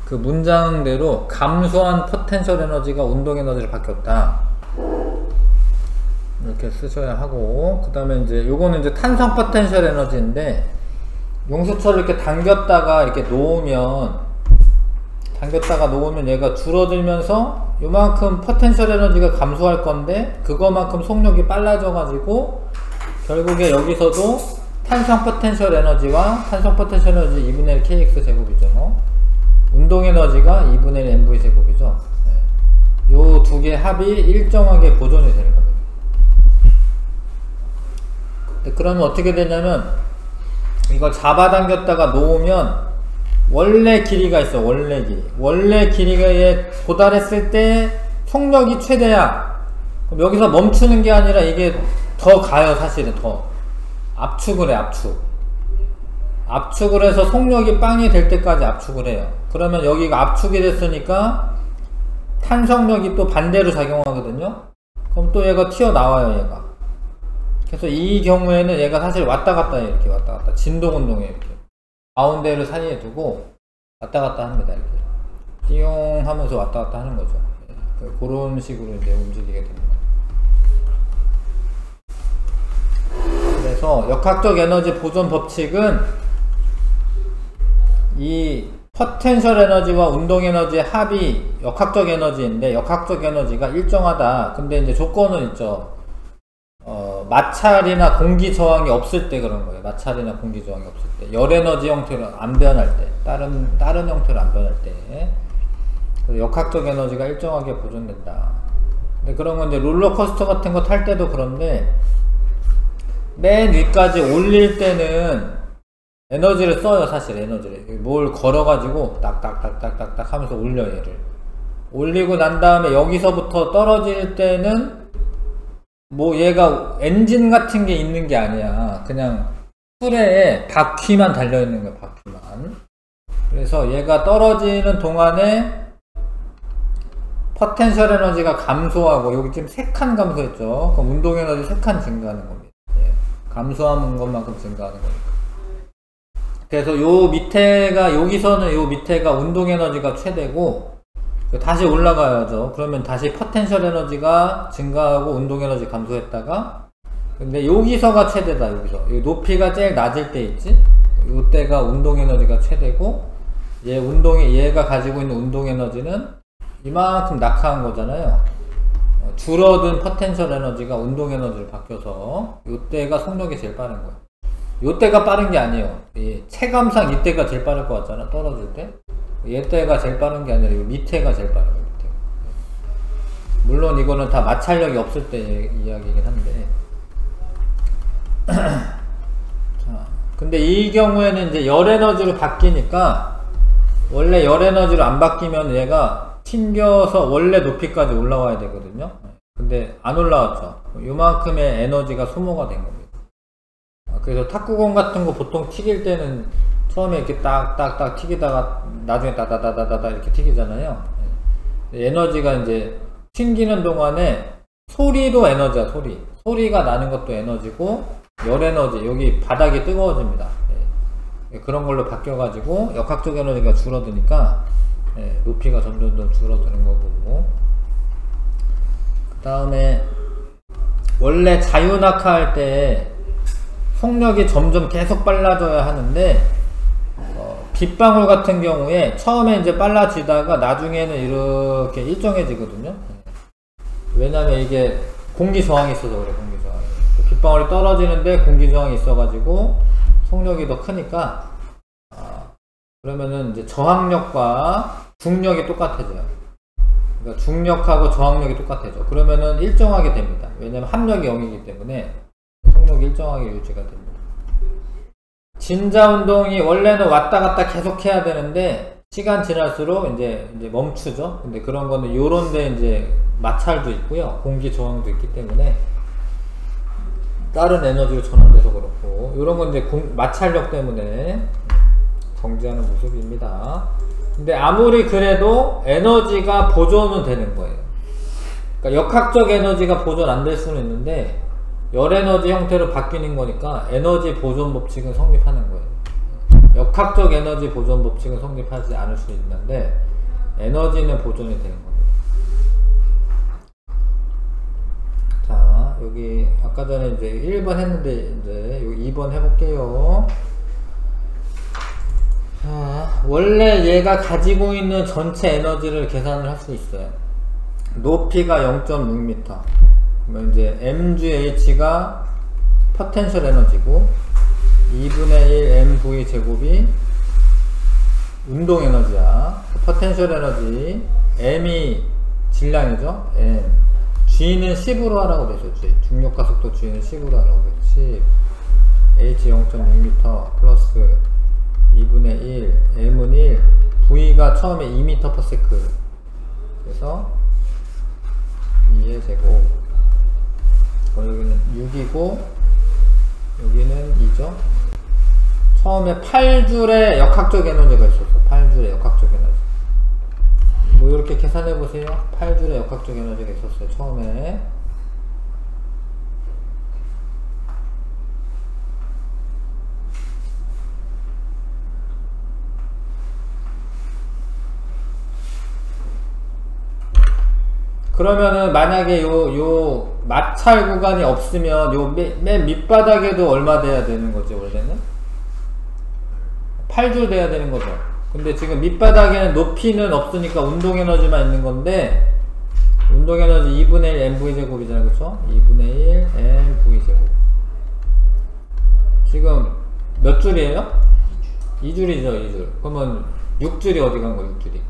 그 그 문장대로 감소한 포텐셜 에너지가 운동 에너지를 바뀌었다. 이렇게 쓰셔야 하고, 그 다음에 이제 요거는 이제 탄성 포텐셜 에너지인데, 용수철을 이렇게 당겼다가 이렇게 놓으면 얘가 줄어들면서 요만큼 포텐셜 에너지가 감소할 건데, 그거만큼 속력이 빨라져 가지고 결국에 여기서도 탄성 포텐셜 에너지와 탄성 포텐셜 에너지 2분의 1 kx 제곱이죠. 운동 에너지가 2분의 1 mv 제곱이죠. 네. 요 두 개 합이 일정하게 보존이 되는 겁니다. 네, 그러면 어떻게 되냐면, 이걸 잡아당겼다가 놓으면 원래 길이가 있어. 원래 길이에 도달했을 때 속력이 최대야. 그럼 여기서 멈추는 게 아니라 이게 더 가요. 사실은 더 압축을 해. 압축을 해서 속력이 빵이 될 때까지 압축을 해요. 그러면 여기가 압축이 됐으니까 탄성력이 또 반대로 작용하거든요. 그럼 또 얘가 튀어나와요. 얘가. 그래서 이 경우에는 얘가 사실 왔다갔다 해요. 이렇게 왔다갔다 진동운동에 이렇게 가운데를 사이에 두고 왔다갔다 합니다. 이렇게 띠용 하면서 왔다갔다 하는 거죠. 그런 식으로 이제 움직이게 됩니다. 그래서 역학적 에너지 보존 법칙은 이 포텐셜 에너지와 운동 에너지의 합이 역학적 에너지인데, 역학적 에너지가 일정하다. 근데 이제 조건은 있죠. 마찰이나 공기 저항이 없을 때 그런 거예요. 마찰이나 공기 저항이 없을 때, 열 에너지 형태로 안 변할 때, 다른 형태로 안 변할 때, 역학적 에너지가 일정하게 보존된다. 근데 그런 건 이제 롤러코스터 같은 거 탈 때도 그런데, 맨 위까지 올릴 때는 에너지를 써요. 사실 에너지를 뭘 걸어가지고 딱딱딱딱딱딱 하면서 올려. 얘를 올리고 난 다음에 여기서부터 떨어질 때는 뭐 얘가 엔진 같은 게 있는 게 아니야. 그냥 풀에 바퀴만 달려있는 거야. 바퀴만. 그래서 얘가 떨어지는 동안에 포텐셜 에너지가 감소하고, 여기 지금 3칸 감소했죠. 그럼 운동 에너지 3칸 증가하는 겁니다. 예. 감소한 것만큼 증가하는 거니까. 그래서 요 밑에가, 여기서는 요 밑에가 운동 에너지가 최대고, 다시 올라가야죠. 그러면 다시 포텐셜 에너지가 증가하고 운동 에너지 감소했다가, 근데 여기서가 최대다. 여기서 이 높이가 제일 낮을 때 있지. 요때가 운동 에너지가 최대고, 얘가 가지고 있는 운동 에너지는 이만큼 낙하한 거잖아요. 줄어든 포텐셜 에너지가 운동 에너지로 바뀌어서 요때가 속력이 제일 빠른 거예요. 요때가 빠른 게 아니에요. 체감상 이때가 제일 빠를 것 같잖아. 떨어질 때. 얘때가 제일 빠른 게 아니라 이 밑에가 제일 빠른 거예요. 밑에. 물론 이거는 다 마찰력이 없을 때 이야기이긴 한데. 자, 근데 이 경우에는 이제 열 에너지로 바뀌니까, 원래 열 에너지로 안 바뀌면 얘가 튕겨서 원래 높이까지 올라와야 되거든요. 근데 안 올라왔죠. 요만큼의 에너지가 소모가 된 겁니다. 그래서 탁구공 같은 거 보통 튀길 때는 처음에 이렇게 딱딱딱 튀기다가 나중에 따다다다다다 이렇게 튀기잖아요. 에너지가 이제 튕기는 동안에 소리도 에너지야. 소리가 나는 것도 에너지고, 열 에너지, 여기 바닥이 뜨거워집니다. 그런 걸로 바뀌어가지고 역학적 에너지가 줄어드니까 높이가 점점 더 줄어드는 거고, 그 다음에 원래 자유낙하할 때 속력이 점점 계속 빨라져야 하는데, 빗방울 같은 경우에 처음에 이제 빨라지다가 나중에는 이렇게 일정해지거든요. 왜냐면 이게 공기 저항이 있어서 그래. 공기 저항이. 빗방울이 떨어지는데 공기 저항이 있어가지고 속력이 더 크니까, 그러면은 이제 저항력과 중력이 똑같아져요. 그러니까 중력하고 저항력이 똑같아져. 그러면은 일정하게 됩니다. 왜냐면 합력이 0이기 때문에 속력이 일정하게 유지가 됩니다. 진자 운동이 원래는 왔다 갔다 계속 해야 되는데, 시간 지날수록 이제 멈추죠. 근데 그런 거는 요런데 이제 마찰도 있고요. 공기 저항도 있기 때문에 다른 에너지로 전환돼서 그렇고, 요런 건 이제 마찰력 때문에 정지하는 모습입니다. 근데 아무리 그래도 에너지가 보존은 되는 거예요. 그러니까 역학적 에너지가 보존 안 될 수는 있는데, 열 에너지 형태로 바뀌는 거니까 에너지 보존 법칙은 성립하는 거예요. 역학적 에너지 보존 법칙은 성립하지 않을 수 있는데 에너지는 보존이 되는 겁니다. 자, 여기 아까 전에 이제 1번 했는데 이제 여기 2번 해볼게요. 자, 원래 얘가 가지고 있는 전체 에너지를 계산을 할 수 있어요. 높이가 0.6m. 그러면 이제 mgh가 포텐셜 에너지고 2분의 1 mv 제곱이 운동 에너지야. 포텐셜 에너지 m이 질량이죠. m. g는 10으로 하라고 되죠. G. 중력 가속도 g는 10으로 하라고 되지. h 0.6m 플러스 2분의 1 m은 1 v가 처음에 2m/s 그래서 2의 제곱. 여기는 6이고 여기는 2죠. 처음에 8줄의 역학적 에너지가 있었어. 8줄의 역학적 에너지. 뭐 이렇게 계산해 보세요. 8줄의 역학적 에너지가 있었어요. 처음에. 그러면은 만약에 요 마찰 구간이 없으면 요 맨 밑바닥에도 얼마 돼야 되는 거지 원래는? 8줄 돼야 되는 거죠. 근데 지금 밑바닥에는 높이는 없으니까 운동에너지만 있는 건데 운동에너지 2분의 1 mv 제곱이잖아요. 그쵸? 2분의 1 mv 제곱. 지금 몇 줄이에요? 2줄이죠. 2줄. 그러면 6줄이 어디 간 거야? 6줄이.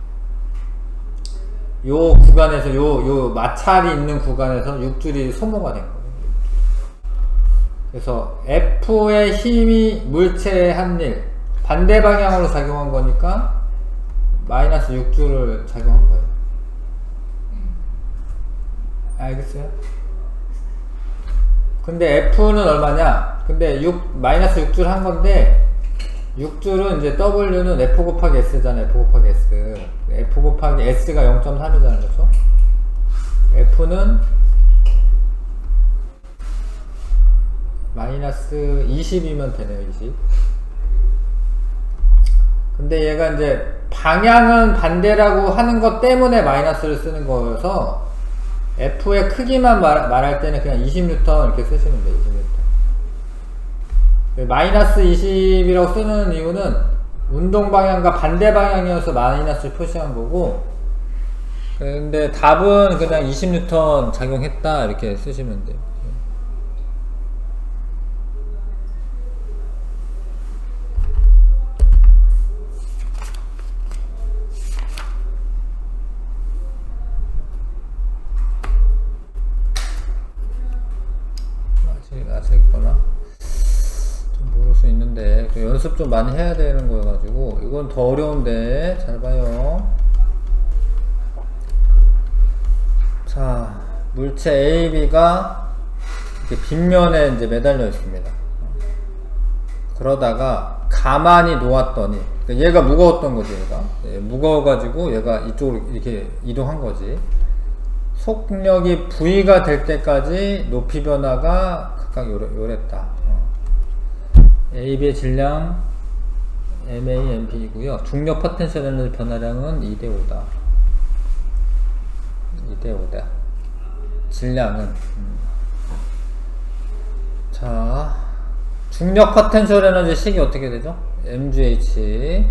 요 구간에서 요 마찰이 있는 구간에서 6줄이 소모가 된 거예요. 그래서 F의 힘이 물체에 한 일 반대 방향으로 작용한 거니까 마이너스 6줄을 작용한 거예요. 알겠어요? 근데 F는 얼마냐? 근데 마이너스 6줄 한 건데 6줄은 이제 W는 F 곱하기 S잖아. F 곱하기 S. F 곱하기 S가 0.3이잖아. 그렇죠? F는 마이너스 20이면 되네요. 20. 근데 얘가 이제 방향은 반대라고 하는 것 때문에 마이너스를 쓰는 거여서 F의 크기만 말할 때는 그냥 20N 이렇게 쓰시면 돼요. 20N. 마이너스 20이라고 쓰는 이유는 운동 방향과 반대 방향이어서 마이너스를 표시한 거고, 근데 답은 그냥 20N 작용했다 이렇게 쓰시면 돼요. 아직거나 좀 모를 수 있는데 연습 좀 많이 해야 되는 거여가지고 이건 더 어려운데 잘 봐요. 자, 물체 A, B가 이렇게 빗면에 이제 매달려 있습니다. 그러다가 가만히 놓았더니 얘가 무거웠던 거지. 얘가 무거워가지고 얘가 이쪽으로 이렇게 이동한 거지. 속력이 V가 될 때까지 높이 변화가 각각 요랬다. AB의 질량 MA, MP이고요. 중력 포텐셜 에너지 변화량은 2대5다. 2대5다. 질량은 자, 중력 포텐셜 에너지 식이 어떻게 되죠? mgh.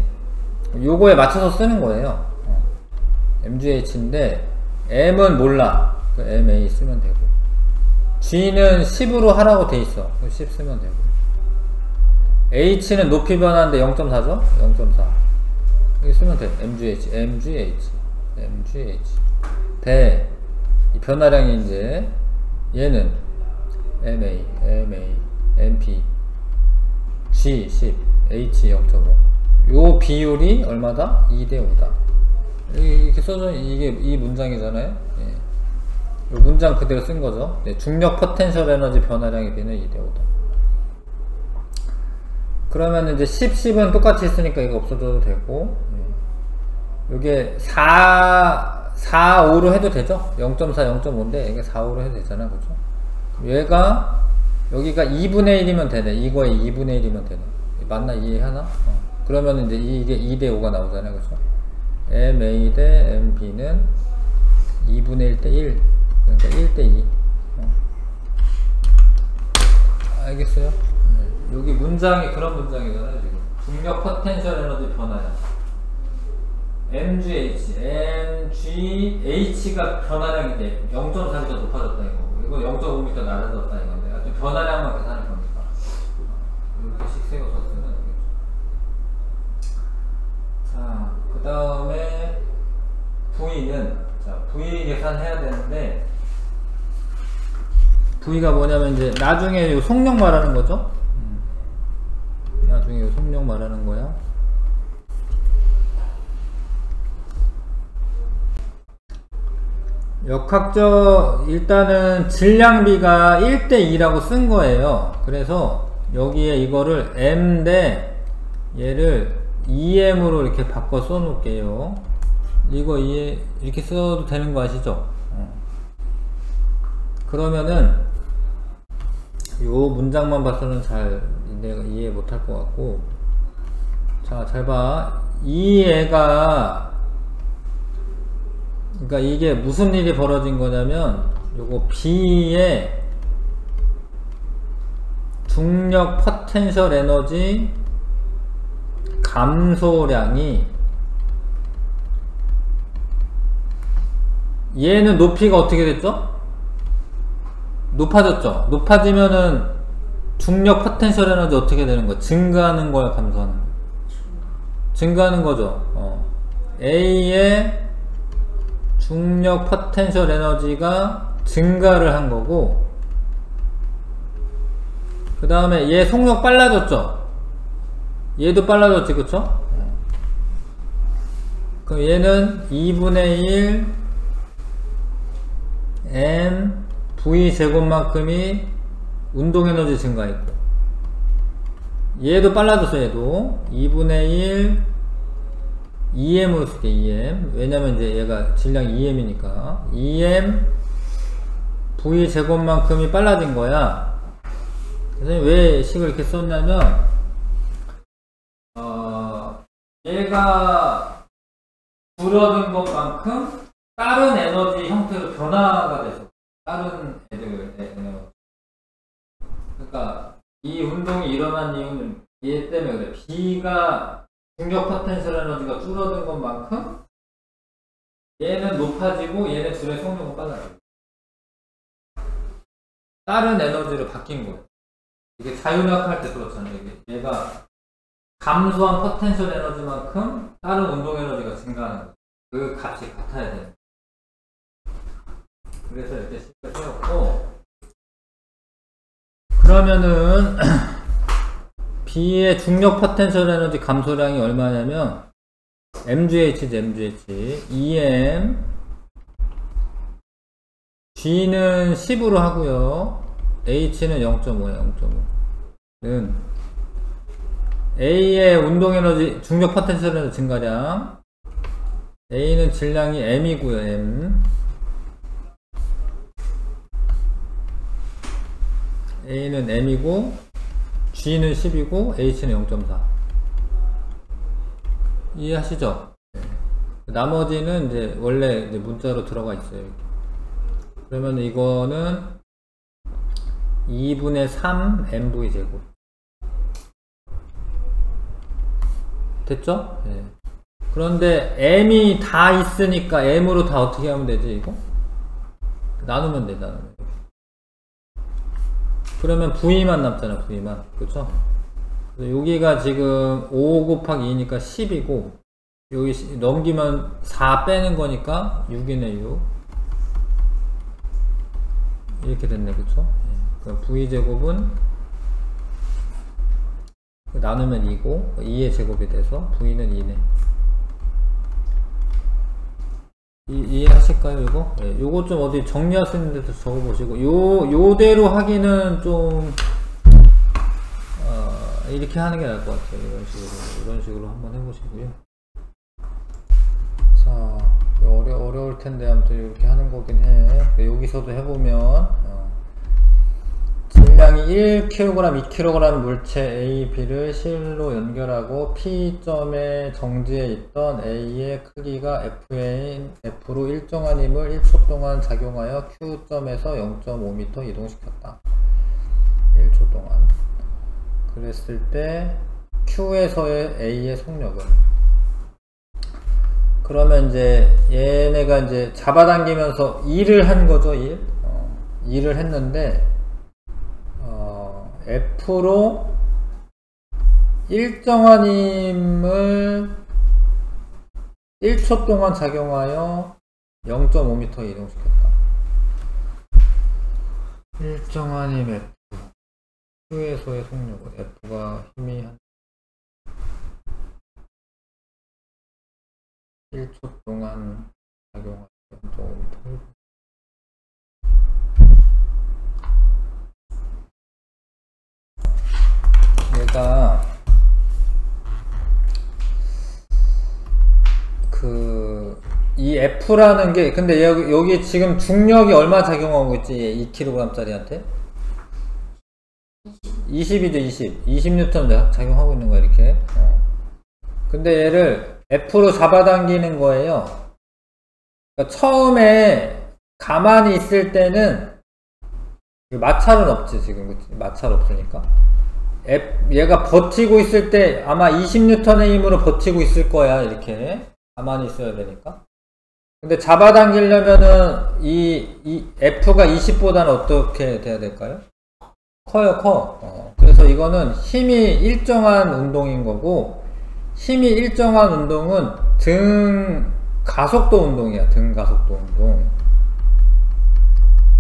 요거에 맞춰서 쓰는 거예요. mgh인데 m은 몰라. 그 ma 쓰면 되고, g는 10으로 하라고 돼 있어. 10 쓰면 되고, h는 높이 변화인데 0.4죠? 0.4 여기 쓰면 돼. mgh 대 이 변화량이 이제 얘는 ma, mp, g 10, h 0.5. 요 비율이 얼마다? 2대5다. 이렇게 써져. 이게 이 문장이잖아요. 예. 이 문장 그대로 쓴 거죠. 네, 중력 포텐셜 에너지 변화량이 되는 2대5다. 그러면 이제 10, 10은 똑같이 있으니까 이거 없어져도 되고, 요게 4, 5로 해도 되죠? 0.4, 0.5인데, 이게 4, 5로 해도 되잖아. 그죠? 얘가, 여기가 2분의 1이면 되네. 이거에 2분의 1이면 되네. 맞나? 이해하나? 그러면 이제 이게 2대 5가 나오잖아요. 그렇죠? MA 대 MB는 2분의 1 대 1. 그러니까 1 대 2. 알겠어요? 여기 문장이 그런 문장이잖아요, 지금. 중력 포텐셜 에너지 변화량. MGH가 변화량인데 0.4m 높아졌다 이거. 이거 0.5m 낮아졌다 이건데. 하여튼 변화량만 계산할 겁니다. 이렇게 식세워서 쓰면 되겠죠. 자, 그 다음에 V는, 자, V 계산해야 되는데, V가 뭐냐면 이제 나중에 요 속력 말하는 거죠. 나중에 요 속력 말하는 거야. 역학적, 일단은 질량비가 1대2라고 쓴 거예요. 그래서 여기에 이거를 M 대 얘를 EM으로 이렇게 바꿔 써 놓을게요. 이거 이렇게 써도 되는 거 아시죠? 그러면은 요 문장만 봐서는 잘 내가 이해 못할 것 같고, 자, 잘 봐. 이 애가, 그러니까 이게 무슨 일이 벌어진 거냐면, 요거 B의 중력 포텐셜 에너지 감소량이, 얘는 높이가 어떻게 됐죠? 높아졌죠? 높아지면은 중력 포텐셜 에너지 어떻게 되는 거야? 증가하는 거야, 감소하는 거야? 증가하는 거죠. A의 중력 포텐셜 에너지가 증가를 한 거고, 그 다음에 얘 속력 빨라졌죠? 얘도 빨라졌지, 그쵸? 그럼 얘는 2분의 1 M V 제곱만큼이 운동에너지 증가했고, 얘도 빨라졌어. 얘도 2분의 1 EM으로 쓸게. EM. 왜냐면 이제 얘가 질량 EM이니까 EM V 제곱만큼이 빨라진 거야. 그래서 왜 식을 이렇게 썼냐면, 얘가 줄어든 것만큼 다른 에너지 형태로 변화가 돼서, 다른 애들 에너지. 그러니까 이 운동이 일어난 이유는 얘 때문에 그래. B가 중력 포텐셜 에너지가 줄어든 것만큼 얘는 높아지고 얘는 줄의 속력은 빨라져. 다른 에너지로 바뀐 거예요. 이게 자유력 할 때 그렇잖아요. 얘가 감소한 포텐셜 에너지만큼 다른 운동 에너지가 증가하는 거예요. 그 값이 같아야 돼요. 그래서 이렇게 식을 세웠고, 그러면은 B의 중력 포텐셜 에너지 감소량이 얼마냐면 MGH지, MGH. EM G는 10으로 하고요. H는 0.5야, 0.5는 A의 운동 에너지, 중력 포텐셜 에너지 증가량, A는 질량이 M이고요, M. A는 M이고, G는 10이고, H는 0.4. 이해하시죠? 네. 나머지는 이제 원래 이제 문자로 들어가 있어요. 이렇게. 그러면 이거는 2분의 3 MV 제곱. 됐죠? 네. 그런데 M이 다 있으니까 M으로 다 어떻게 하면 되지, 이거? 나누면 돼, 나누면. 그러면 V만 남잖아, V만. 그쵸? 여기가 지금 5 곱하기 2니까 10이고, 여기 넘기면 4 빼는 거니까 6이네, 6. 이렇게 됐네, 그쵸? 그럼 V제곱은 나누면 2고, 2의 제곱이 돼서 V는 2네. 이해하실까요, 이거? 네, 요거 좀 어디 정리할 수 있는 데서 적어보시고, 요대로 하기는 좀, 이렇게 하는 게 나을 것 같아요. 이런 식으로 한번 해보시고요. 자, 어려울 텐데, 아무튼 이렇게 하는 거긴 해. 여기서도 해보면, 질량이 1kg, 2kg 물체 A, B를 실로 연결하고 P점의 정지에 있던 A의 크기가 F로 일정한 힘을 1초 동안 작용하여 Q점에서 0.5m 이동시켰다. 1초 동안. 그랬을 때 Q에서의 A의 속력은, 그러면 이제 얘네가 이제 잡아당기면서 일을 한 거죠. 일을 했는데 F로 일정한 힘을 1초 동안 작용하여 0.5m 이동시켰다. 일정한 힘 F, Q에서의 속력은, F가 힘이 한 1초 동안 작용하여 0.5m. 얘가 이 F라는 게, 근데 여기 지금 중력이 얼마 작용하고 있지? 2kg 짜리한테 20이죠. 20N 작용하고 있는 거야, 이렇게. 근데 얘를 F로 잡아당기는 거예요. 그러니까 처음에 가만히 있을 때는 마찰은 없지, 지금. 그치? 마찰 없으니까. 얘가 버티고 있을 때 아마 20N의 힘으로 버티고 있을 거야. 이렇게 가만히 있어야 되니까. 근데 잡아당기려면은 이 F가 20보다는 어떻게 돼야 될까요? 커요. 그래서 이거는 힘이 일정한 운동인 거고, 힘이 일정한 운동은 등 가속도 운동이야. 등 가속도 운동.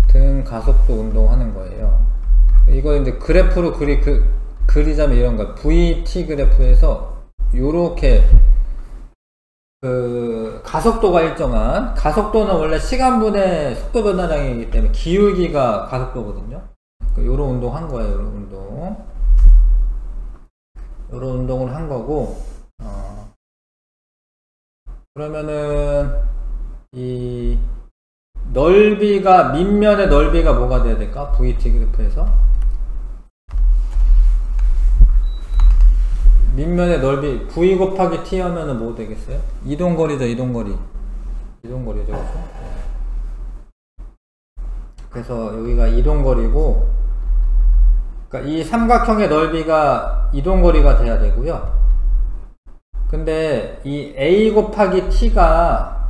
등 가속도 운동 하는 거예요. 이거 이제 그래프로 그리자면 이런 거야. VT 그래프에서 요렇게 가속도가 일정한, 가속도는 원래 시간분의 속도 변화량이기 때문에 기울기가 가속도거든요. 요런 운동 한 거예요. 요런 운동. 요런 운동을 한 거고, 그러면은 이 넓이가, 밑면의 넓이가 뭐가 돼야 될까? VT 그래프에서 밑면의 넓이 V 곱하기 T 하면은 뭐 되겠어요? 이동거리죠. 이동거리죠. 그렇죠? 그래서 여기가 이동거리고, 그러니까 이 삼각형의 넓이가 이동거리가 돼야 되고요. 근데 이 A 곱하기 T가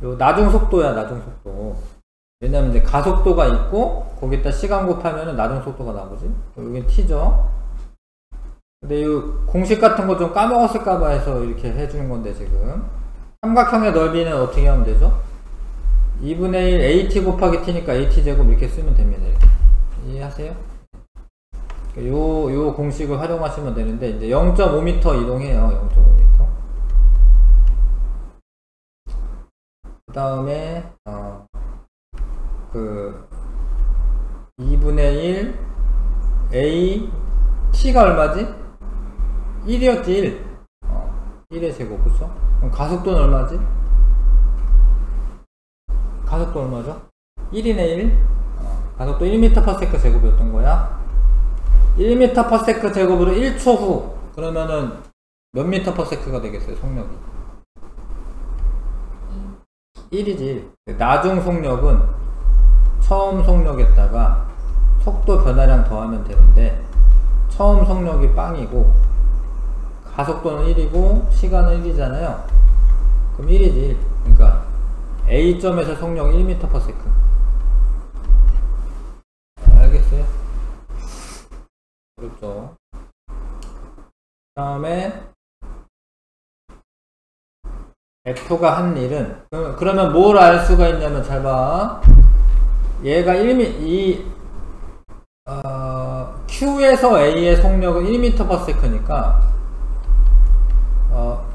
요 나중속도야. 나중속도. 왜냐면 이제 가속도가 있고 거기다 시간 곱하면은 나중속도가 나오지. 여긴 T죠. 근데 이 공식 같은 거 좀 까먹었을까봐 해서 이렇게 해주는 건데, 지금 삼각형의 넓이는 어떻게 하면 되죠? 2분의 1 AT 곱하기 T니까 AT 제곱 이렇게 쓰면 됩니다. 이렇게. 이해하세요? 요 공식을 활용하시면 되는데, 이제 0.5m 이동해요. 0.5m. 그 다음에 2분의 1 A T가 얼마지? 1이었지. 1의 제곱. 그쵸? 그럼 가속도는 얼마지? 가속도 얼마죠? 1이네 1. 가속도 1m/s 제곱이었던 거야. 1m/s 제곱으로 1초 후, 그러면은 몇 m/s가 되겠어요? 속력이 1이지. 나중 속력은 처음 속력에다가 속도 변화량 더하면 되는데, 처음 속력이 빵이고 가속도는 1이고 시간은 1이잖아요. 그럼 1이지. 그러니까 A점에서 속력 1m/s. 알겠어요? 그렇죠. 그 다음에 F가 한 일은, 그러면 뭘 알 수가 있냐면, 잘 봐. 얘가 Q에서 A의 속력은 1m/s니까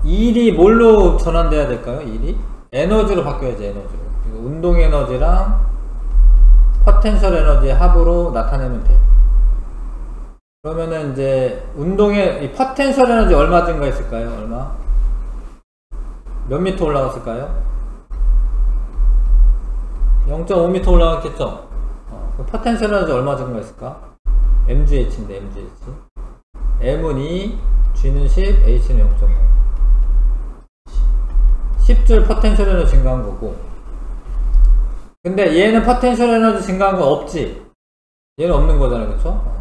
1이 뭘로 전환돼야 될까요? 1이? 에너지로 바뀌어야지. 에너지로. 운동 에너지랑 포텐셜 에너지의 합으로 나타내면 돼. 그러면은 이제 운동의 이 포텐셜 에너지 얼마 증가했을까요? 얼마? 몇 미터 올라갔을까요? 0.5m 올라갔겠죠? 포텐셜 에너지 얼마 증가했을까? mgh인데 mgh. m은 2, g는 10, h는 0.5. 10줄 포텐셜 에너지 증가한 거고. 근데 얘는 포텐셜 에너지 증가한 거 없지? 얘는 없는 거잖아, 그쵸?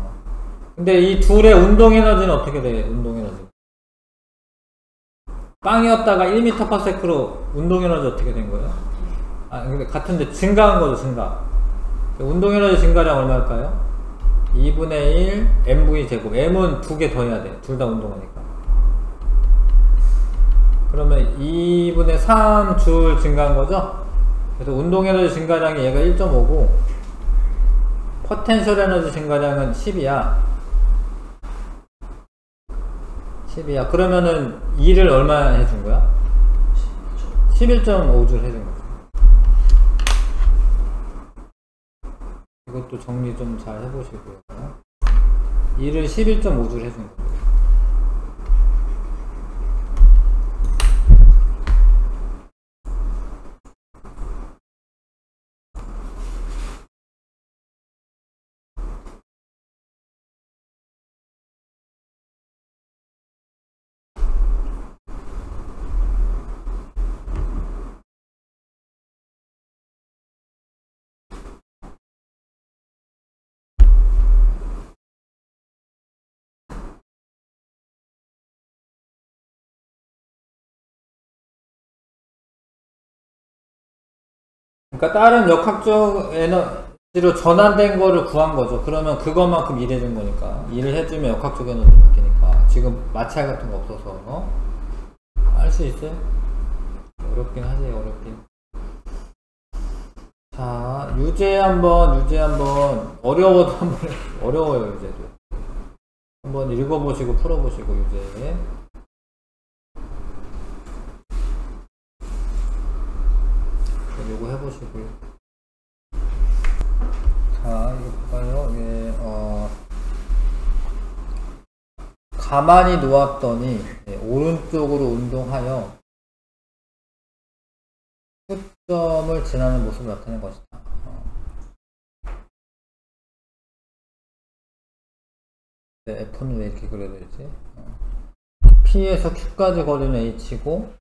근데 이 둘의 운동 에너지는 어떻게 돼? 운동 에너지. 빵이었다가 1m/s로 운동 에너지 어떻게 된 거예요? 근데 같은데 증가한 거죠, 증가. 운동 에너지 증가량 얼마일까요? 2분의 1 mv 제곱. m은 2개 더 해야 돼. 둘 다 운동하니까. 그러면 2분의 3줄 증가한 거죠? 그래서 운동 에너지 증가량이 얘가 1.5고 포텐셜 에너지 증가량은 10이야. 10이야. 그러면은 2를 얼마 해준 거야? 11.5줄 해준 거죠. 이것도 정리 좀 잘 해보시고요. 2를 11.5줄 해준 거예요. 그러니까 다른 역학적 에너지로 전환된 거를 구한 거죠. 그러면 그것만큼 일해준 거니까. 일을 해주면 역학적 에너지 바뀌니까. 지금 마찰 같은 거 없어서. 알 수 있어요? 어렵긴 하지, 어렵긴. 자, 유제 한번. 어려워도 한번, 어려워요, 유제도. 한번 읽어보시고 풀어보시고, 유제. 요거 해보시고요. 자, 이거 볼까요? 예, 가만히 놓았더니, 오른쪽으로 운동하여 끝점을 지나는 모습을 나타낸 것이다. F는 왜 이렇게 그려야 되지? P에서 Q까지 거리는 H고,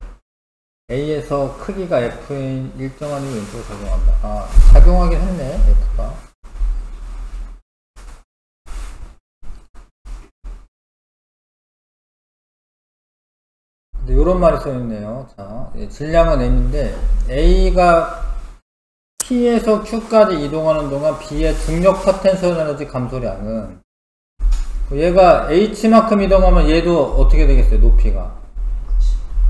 A에서 크기가 F인 일정한 이유 왼쪽으로 작용한다. 작용하긴 했네, F가. 근데 요런 말이 써있네요. 자, 질량은 M인데, A가 P에서 Q까지 이동하는 동안 B의 중력 포텐셜 에너지 감소량은, 얘가 H만큼 이동하면 얘도 어떻게 되겠어요, 높이가?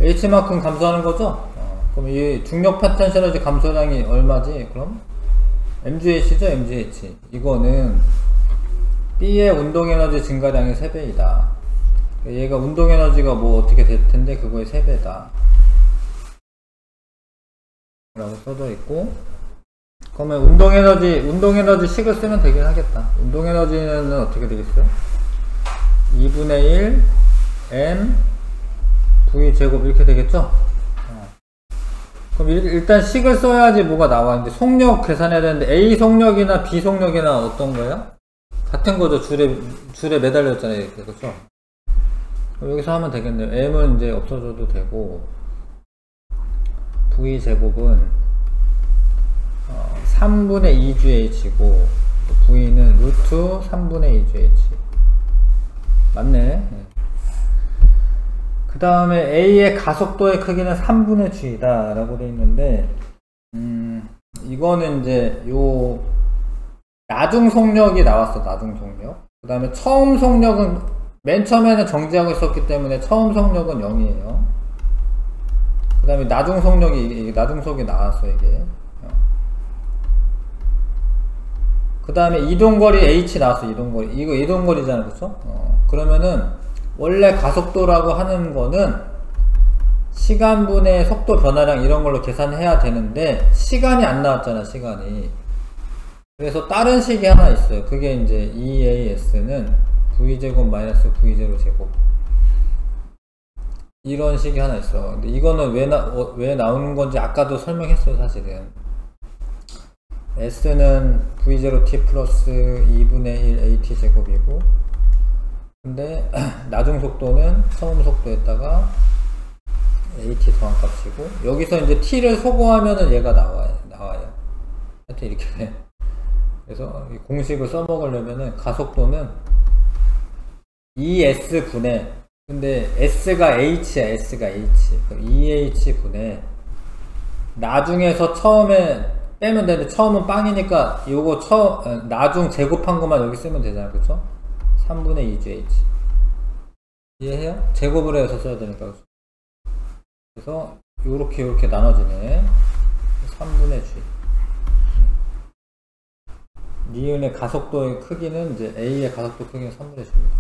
H만큼 감소하는 거죠? 그럼 이 중력 포텐셜 에너지 감소량이 얼마지? 그럼? mgh죠, mgh. 이거는 B의 운동 에너지 증가량의 3배이다. 얘가 운동 에너지가 뭐 어떻게 될 텐데 그거의 3배다. 라고 써져 있고, 그러면 운동 에너지 식을 쓰면 되긴 하겠다. 운동 에너지는 어떻게 되겠어요? 2분의 1 m v 제곱 이렇게 되겠죠? 그럼 일단 식을 써야지 뭐가 나와. 근데 속력 계산해야 되는데 A 속력이나 B 속력이나 어떤 거예요? 같은 거죠. 줄에 매달렸잖아요. 이렇게. 그렇죠? 여기서 하면 되겠네요. M은 이제 없어져도 되고, V 제곱은 3분의 2주 H고, V는 루트 3분의 2주 H. 맞네. 그 다음에 A의 가속도의 크기는 3분의 G이다 라고 되어 있는데, 이거는 이제 요 나중 속력이 나왔어. 나중 속력. 그 다음에 처음 속력은 맨 처음에는 정지하고 있었기 때문에 처음 속력은 0이에요. 그 다음에 나중 속력이 나왔어. 이게. 그 다음에 이동거리 H 나왔어. 이동거리. 이거 이동거리잖아. 그쵸? 그러면은 원래 가속도라고 하는 거는 시간분의 속도 변화량 이런 걸로 계산해야 되는데 시간이 안 나왔잖아. 시간이. 그래서 다른 식이 하나 있어요. 그게 이제 EAS는 V제곱 마이너스 V0 제곱 이런 식이 하나 있어. 근데 이거는 왜 나오는 건지 아까도 설명했어요. 사실은 S는 V0t 플러스 2분의 1 AT 제곱이고, 근데 나중 속도는 처음 속도에다가 AT 더한 값이고, 여기서 이제 T를 소거하면은 얘가 나와요. 하여튼 이렇게 돼. 그래서 이 공식을 써먹으려면은 가속도는 ES분의, 근데 S가 H야, S가 H. 그럼 EH분의, 나중에서 처음에 빼면 되는데 처음은 빵이니까 요거 나중 제곱한 것만 여기 쓰면 되잖아요. 그쵸? 3분의 2주 H. 이해해요? 제곱을 해서 써야 되니까. 그쵸? 그래서 요렇게 나눠지네. 3분의 G. 니은의 가속도의 크기는 이제 A의 가속도 크기는 3분의 G입니다.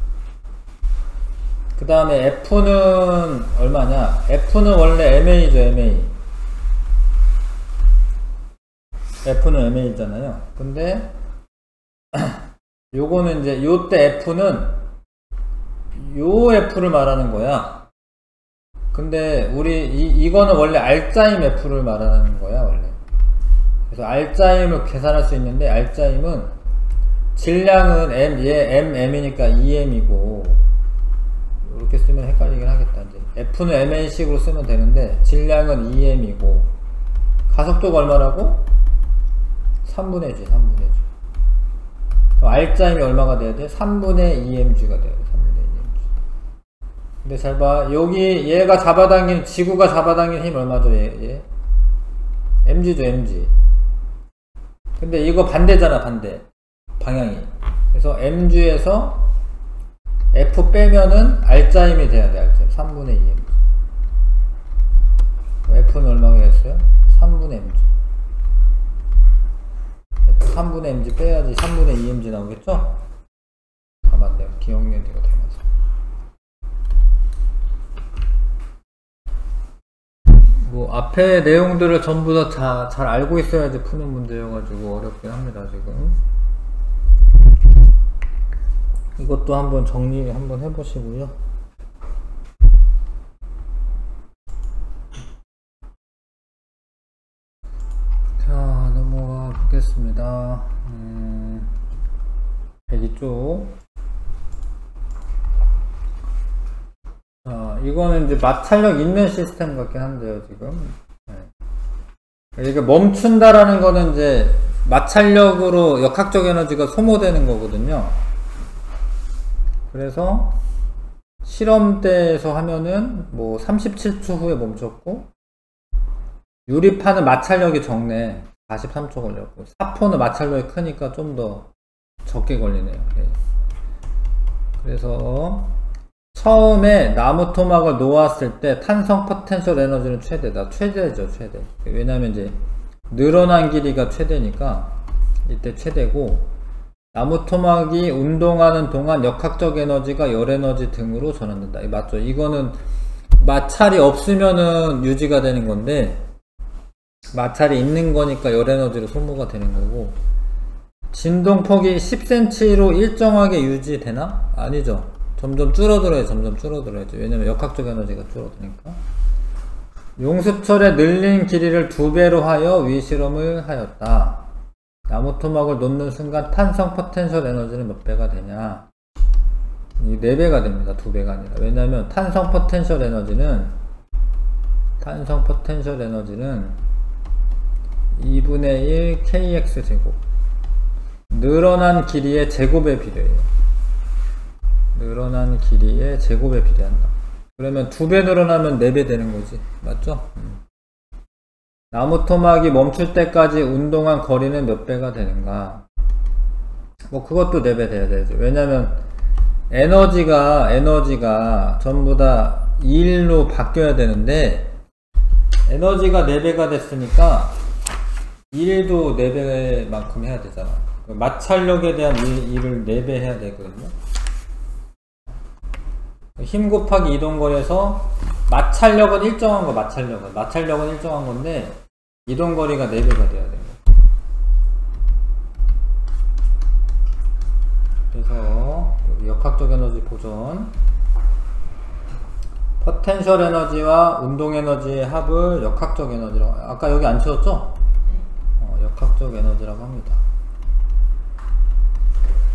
그 다음에 F는 얼마냐? F는 원래 MA죠, MA. F는 MA잖아요. 근데 요거는 이제 요때 F는 요 F를 말하는 거야. 근데 이거는 원래 알짜임 F를 말하는 거야, 원래. 그래서 알짜임을 계산할 수 있는데, 알짜임은 질량은 M이니까 2M이고, 이렇게 쓰면 헷갈리긴 하겠다. 이제 F는 MA식으로 쓰면 되는데, 질량은 2M이고, 가속도가 얼마라고? 3분의 G. 그럼 알짜임이 얼마가 돼야 돼? 3분의 2mg가 돼야 돼. 3분의 2mg. 근데 잘 봐. 여기 얘가 잡아당기는, 지구가 잡아당기는 힘 얼마죠? 얘? mg죠, mg. 근데 이거 반대잖아, 반대. 방향이. 그래서 mg에서 F 빼면은 알짜임이 돼야 돼, 알짜임. 3분의 2mg. F는 얼마가 됐어요? 3분의 mg. F 3분의 mg 빼야지 3분의 2mg 나오겠죠? 다 맞네요. 기억연대가 다 맞아요. 뭐 앞에 내용들을 전부 다 잘 알고 있어야지 푸는 문제여가지고 어렵긴 합니다, 지금. 이것도 한번 정리 한번 해보시고요. 자, 넘어가 보겠습니다. 102쪽. 자, 이거는 이제 마찰력 있는 시스템 같긴 한데요, 지금. 네. 이게 멈춘다라는 거는 이제 마찰력으로 역학적 에너지가 소모되는 거거든요. 그래서 실험대에서 하면은 뭐 37초 후에 멈췄고, 유리판은 마찰력이 적네. 43초 걸렸고, 사포는 마찰력이 크니까 좀 더 적게 걸리네요. 네. 그래서 처음에 나무 토막을 놓았을 때 탄성 포텐셜 에너지는 최대다. 최대죠, 최대. 왜냐면 이제 늘어난 길이가 최대니까 이때 최대고, 나무 토막이 운동하는 동안 역학적 에너지가 열 에너지 등으로 전환된다. 맞죠? 이거는 마찰이 없으면은 유지가 되는 건데, 마찰이 있는 거니까 열 에너지로 소모가 되는 거고, 진동폭이 10cm로 일정하게 유지되나? 아니죠. 점점 줄어들어야지. 왜냐면 역학적 에너지가 줄어드니까. 용수철의 늘린 길이를 2배로 하여 위실험을 하였다. 나무 토막을 놓는 순간 탄성 포텐셜 에너지는 몇 배가 되냐? 4배가 됩니다. 2배가 아니라. 왜냐면 탄성 포텐셜 에너지는 2분의 1 kx 제곱. 늘어난 길이의 제곱에 비례해요. 늘어난 길이의 제곱에 비례한다. 그러면 2배 늘어나면 4배 되는 거지. 맞죠? 나무 토막이 멈출 때까지 운동한 거리는 몇 배가 되는가? 뭐 그것도 4배 돼야 되죠. 왜냐면 에너지가 전부 다 2일로 바뀌어야 되는데, 에너지가 4배가 됐으니까 1도 4배만큼 해야 되잖아. 마찰력에 대한 일을 4배 해야 되거든요. 힘 곱하기 이동거리에서 마찰력은 일정한 거, 마찰력은 일정한 건데, 이동거리가 4배가 돼야 돼요. 그래서 여기 역학적 에너지 보존, 포텐셜 에너지와 운동 에너지의 합을 역학적 에너지라고. 아까 여기 안 채웠죠? 역학적 에너지라고 합니다.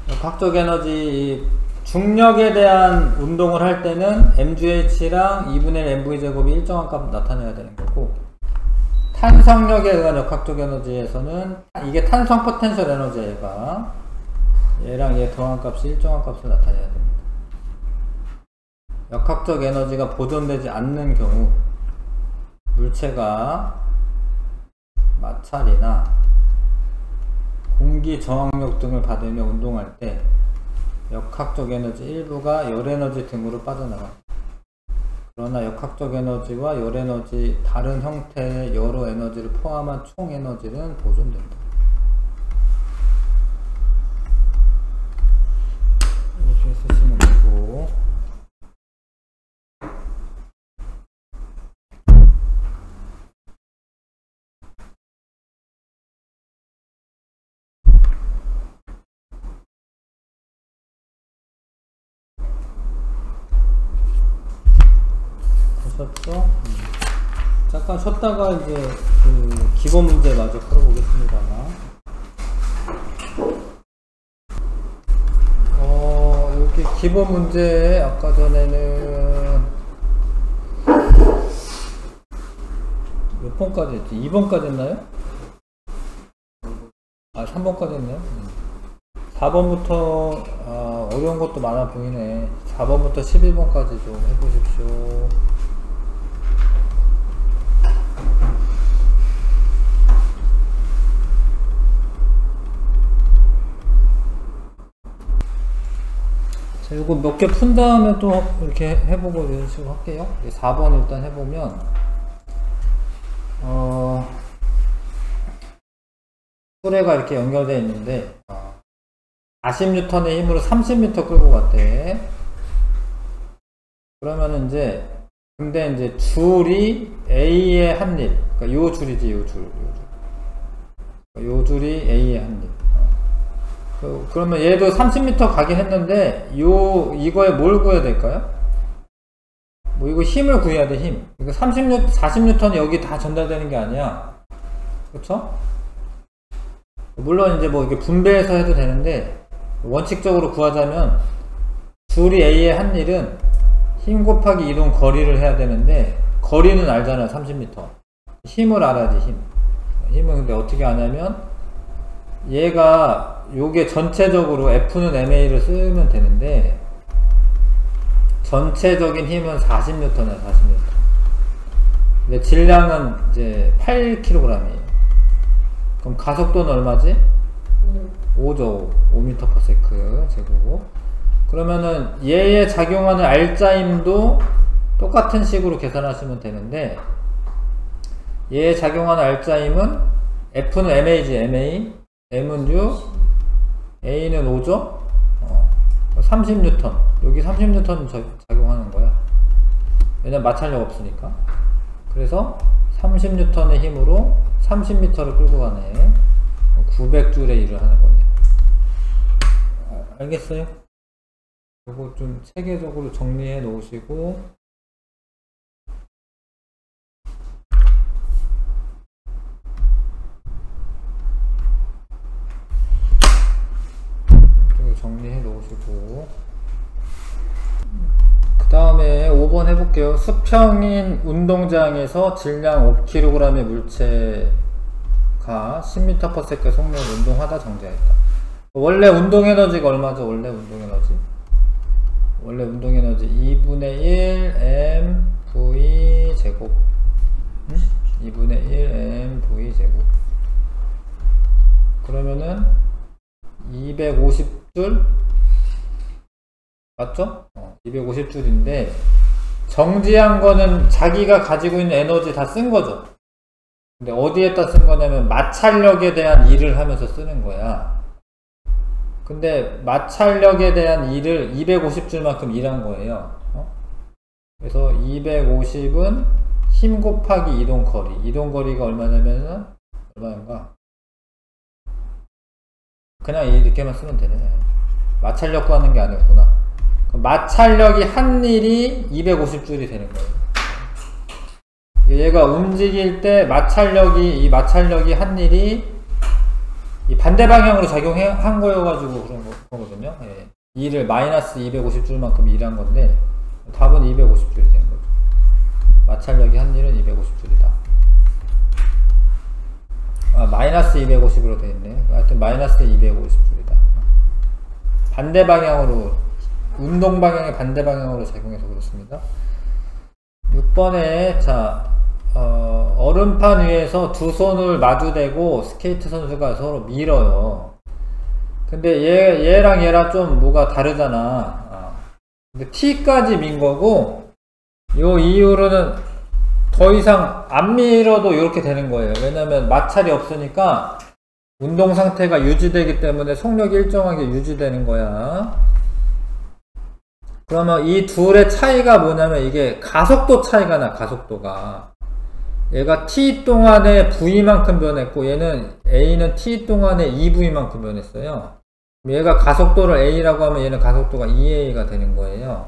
역학적 에너지, 중력에 대한 운동을 할 때는 mgh랑 2분의 1 mv 제곱이 일정한 값 나타내야 되는 거고, 탄성력에 의한 역학적 에너지에서는 이게 탄성 포텐셜 에너지야. 얘랑 얘 더한 값이 일정한 값을 나타내야 됩니다. 역학적 에너지가 보존되지 않는 경우, 물체가 마찰이나 공기 저항력 등을 받으며 운동할 때 역학적 에너지 일부가 열 에너지 등으로 빠져나갑니다. 그러나 역학적 에너지와 열 에너지 다른 형태의 여러 에너지를 포함한 총 에너지는 보존된다. 이렇게 쓰시면 되고, 보셨죠? 잠깐 쉬었다가 이제 그 기본 문제 마저 풀어보겠습니다. 이렇게 기본 문제 아까 전에는 몇 번까지 했지? 2번까지 했나요? 3번까지 했나요? 4번부터 어려운 것도 많아 보이네. 4번부터 11번까지 좀 해보십시오. 자, 이거 몇 개 푼 다음에 또 이렇게 해보고 이런 식으로 할게요. 4번 일단 해보면, 수레가 이렇게 연결되어 있는데, 40N의 힘으로 30m 끌고 갔대. 그러면은 근데 이제 줄이 A의 한 립. 그러니까 요 줄이지, 요 줄. 요 줄이 A의 한 립. 그러면 얘도 30m 가긴 했는데, 이거에 뭘 구해야 될까요? 이거 힘을 구해야 돼, 힘. 이거 40N이 여기 다 전달되는 게 아니야. 그쵸? 물론 이제 이게 분배해서 해도 되는데, 원칙적으로 구하자면, 줄이 A의 한 일은 힘 곱하기 이동 거리를 해야 되는데, 거리는 알잖아요, 30m. 힘을 알아야지, 힘. 힘은 근데 어떻게 하냐면, 요게 전체적으로 F는 MA를 쓰면 되는데, 전체적인 힘은 40N이야, 40N. 근데 질량은 이제 8kg이에요. 그럼 가속도는 얼마지? 5죠. 5m/s 제곱고. 그러면은 얘에 작용하는 알짜힘도 똑같은 식으로 계산하시면 되는데, 얘에 작용하는 알짜힘은 F는 MA지, MA. M은 6, A는 5죠? 30N. 여기 30N 작용하는 거야. 왜냐면 마찰력 없으니까. 그래서 30N의 힘으로 30m를 끌고 가네. 900줄의 일을 하는 거네. 알겠어요? 이거 좀 체계적으로 정리해 놓으시고, 정리해 놓으시고, 그 다음에 5번 해볼게요. 수평인 운동장에서 질량 5kg의 물체가 10m/s 속력으로 운동하다 정지하였다. 원래 운동에너지가 얼마죠? 원래 운동에너지 2분의 1 mv 제곱. 2분의 1 mv 제곱. 그러면은 250줄 맞죠? 250줄인데 정지한 거는 자기가 가지고 있는 에너지 다 쓴 거죠. 근데 어디에다 쓴 거냐면 마찰력에 대한 일을 하면서 쓰는 거야. 근데 마찰력에 대한 일을 250줄만큼 일한 거예요. 그래서 250은 힘 곱하기 이동거리. 이동거리가 얼마냐면은 얼마인가? 그냥 이렇게만 쓰면 되네. 마찰력 구하는 게 아니었구나. 마찰력이 한 일이 250줄이 되는 거예요. 얘가 움직일 때 이 마찰력이 한 일이 이 반대 방향으로 작용한 거여가지고 그런 거거든요. 예. 2를 마이너스 250줄만큼 일한 건데 답은 250줄이 된 거죠. 마찰력이 한 일은 250줄이다. 아, 마이너스 250으로 되어 있네. 하여튼 마이너스 250줄이다. 반대 방향으로, 운동 방향의 반대 방향으로 작용해서 그렇습니다. 6번에, 자, 얼음판 위에서 두 손을 마주대고 스케이트 선수가 서로 밀어요. 근데 얘랑 얘랑 좀 뭐가 다르잖아. 근데 T까지 민 거고, 요 이후로는 더 이상 안 밀어도 이렇게 되는 거예요. 왜냐면 마찰이 없으니까 운동 상태가 유지되기 때문에 속력이 일정하게 유지되는 거야. 그러면 이 둘의 차이가 뭐냐면 이게 가속도 차이가 나, 가속도가. 얘가 t 동안에 v만큼 변했고 얘는 a는 t 동안에 2v만큼 변했어요. 얘가 가속도를 a라고 하면 얘는 가속도가 2a가 되는 거예요.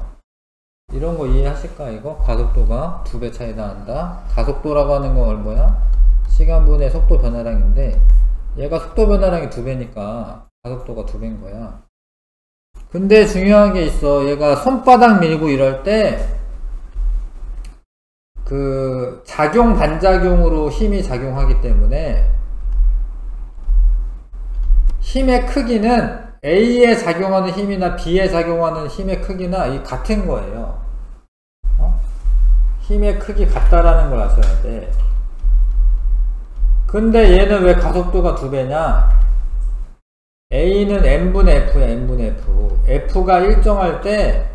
이런 거 이해하실까 이거? 가속도가 2배 차이 난다. 가속도라고 하는 건 뭐야? 시간분의 속도 변화량인데 얘가 속도 변화량이 2배니까 가속도가 2배인 거야. 근데 중요한 게 있어. 얘가 손바닥 밀고 이럴 때 그 작용 반작용으로 힘이 작용하기 때문에 힘의 크기는 A에 작용하는 힘이나 B에 작용하는 힘의 크기나 이 같은 거예요. 힘의 크기 같다라는 걸 아셔야 돼. 근데 얘는 왜 가속도가 2배냐? A는 n분의 F야, n분의 F. F가 일정할 때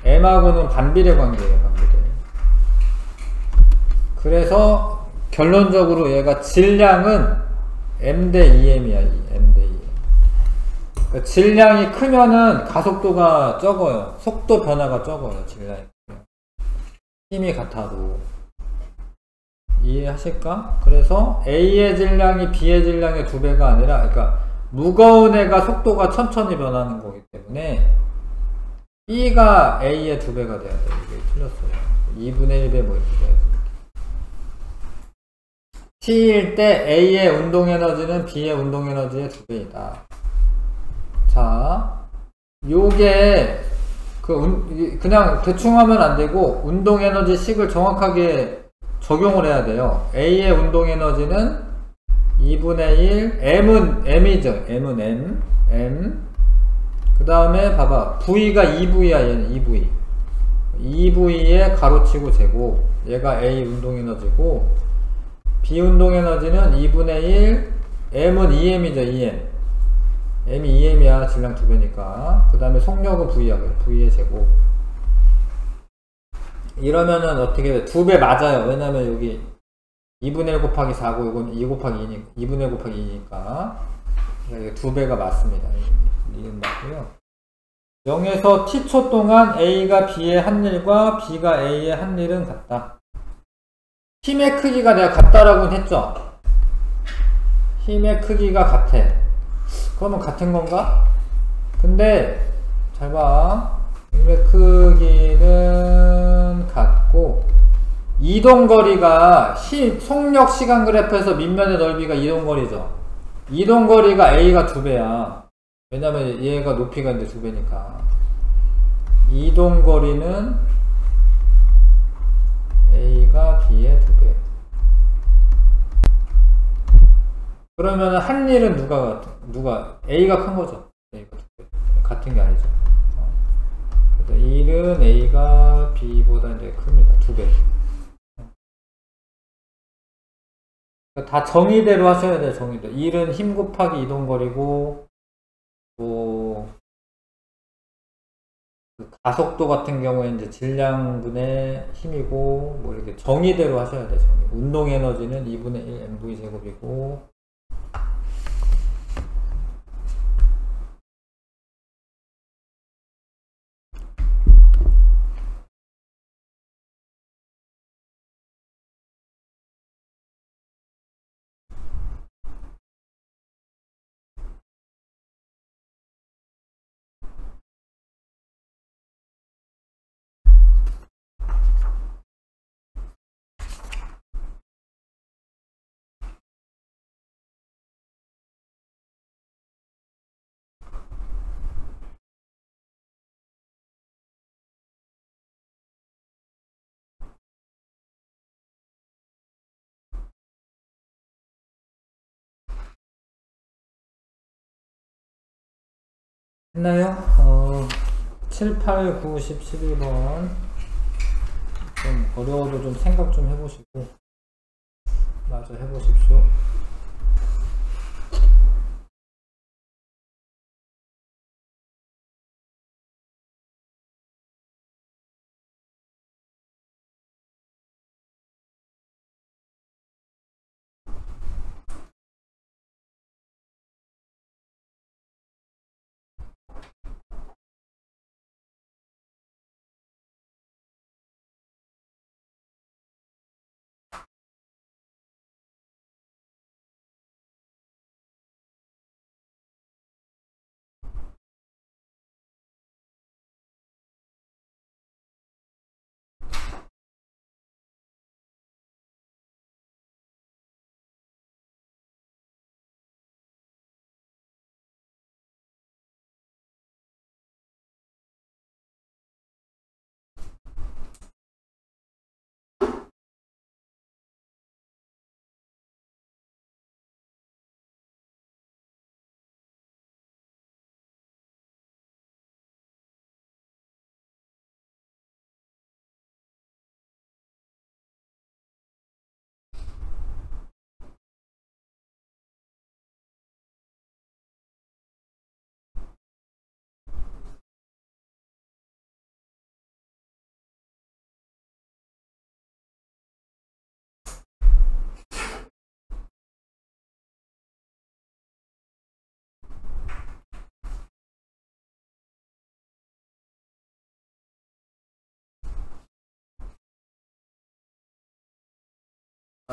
M하고는 반비례 관계예요, 반비례. 그래서 결론적으로 얘가 질량은 M 대 2M이야, M 대 2M. 그러니까 질량이 크면은 가속도가 적어요. 속도 변화가 적어요, 질량이 크면. 힘이 같아도. 이해하실까? 그래서 A의 질량이 B의 질량의 2배가 아니라, 그러니까 무거운 애가 속도가 천천히 변하는 거기 때문에 B가 A의 2배가 돼야 돼. 이게 틀렸어요. 2분의 1배 뭐 이렇게 돼야지. T일 때 A의 운동에너지는 B의 운동에너지의 2배이다. 자, 요게 그냥 대충 하면 안 되고 운동에너지 식을 정확하게 적용을 해야 돼요. A의 운동에너지는 2분의 1, M은 M이죠. M은 M. 그 다음에 봐봐. V가 2V야, 얘는 2V. 2V에 가로치고 제곱. 얘가 A 운동에너지고, B 운동에너지는 2분의 1, M은 2M이죠, 2M. M이 2M이야, 질량 2배니까. 그 다음에 속력은 V야, V의 제곱. 이러면은 어떻게, 2배 맞아요. 왜냐면 여기 2분의 1 곱하기 4고, 이건 2 곱하기 2니까, 2분의 1 곱하기 2니까. 그러니까 2배가 맞습니다. 이건 맞고요. 0에서 t초 동안 A가 B의 한 일과 B가 A의 한 일은 같다. 힘의 크기가 내가 같다라고는 했죠? 힘의 크기가 같아. 그러면 같은 건가? 근데 잘 봐. 힘의 크기는 같고 이동거리가 속력 시간 그래프에서 밑면의 넓이가 이동거리죠. 이동거리가 A가 2배야. 왜냐면 얘가 높이가 이제 2배니까. 이동거리는 A가 B의 2배. 그러면 한 일은 누가 A가 큰 거죠. A가 2배. 같은 게 아니죠. 그래서 1은 A가 B보다 이제 큽니다. 2배. 다 정의대로 하셔야 돼요. 정의대로. 1은 힘 곱하기 이동거리고 뭐 가속도 같은 경우에 이제 질량분의 힘이고 뭐 이렇게 정의대로 하셔야 돼요. 정의. 운동 에너지는 2분의 1 mv 제곱이고 했나요? 7, 8, 9, 10, 11번 좀 어려워도 좀 생각 좀 해보시고 마저 해보십시오.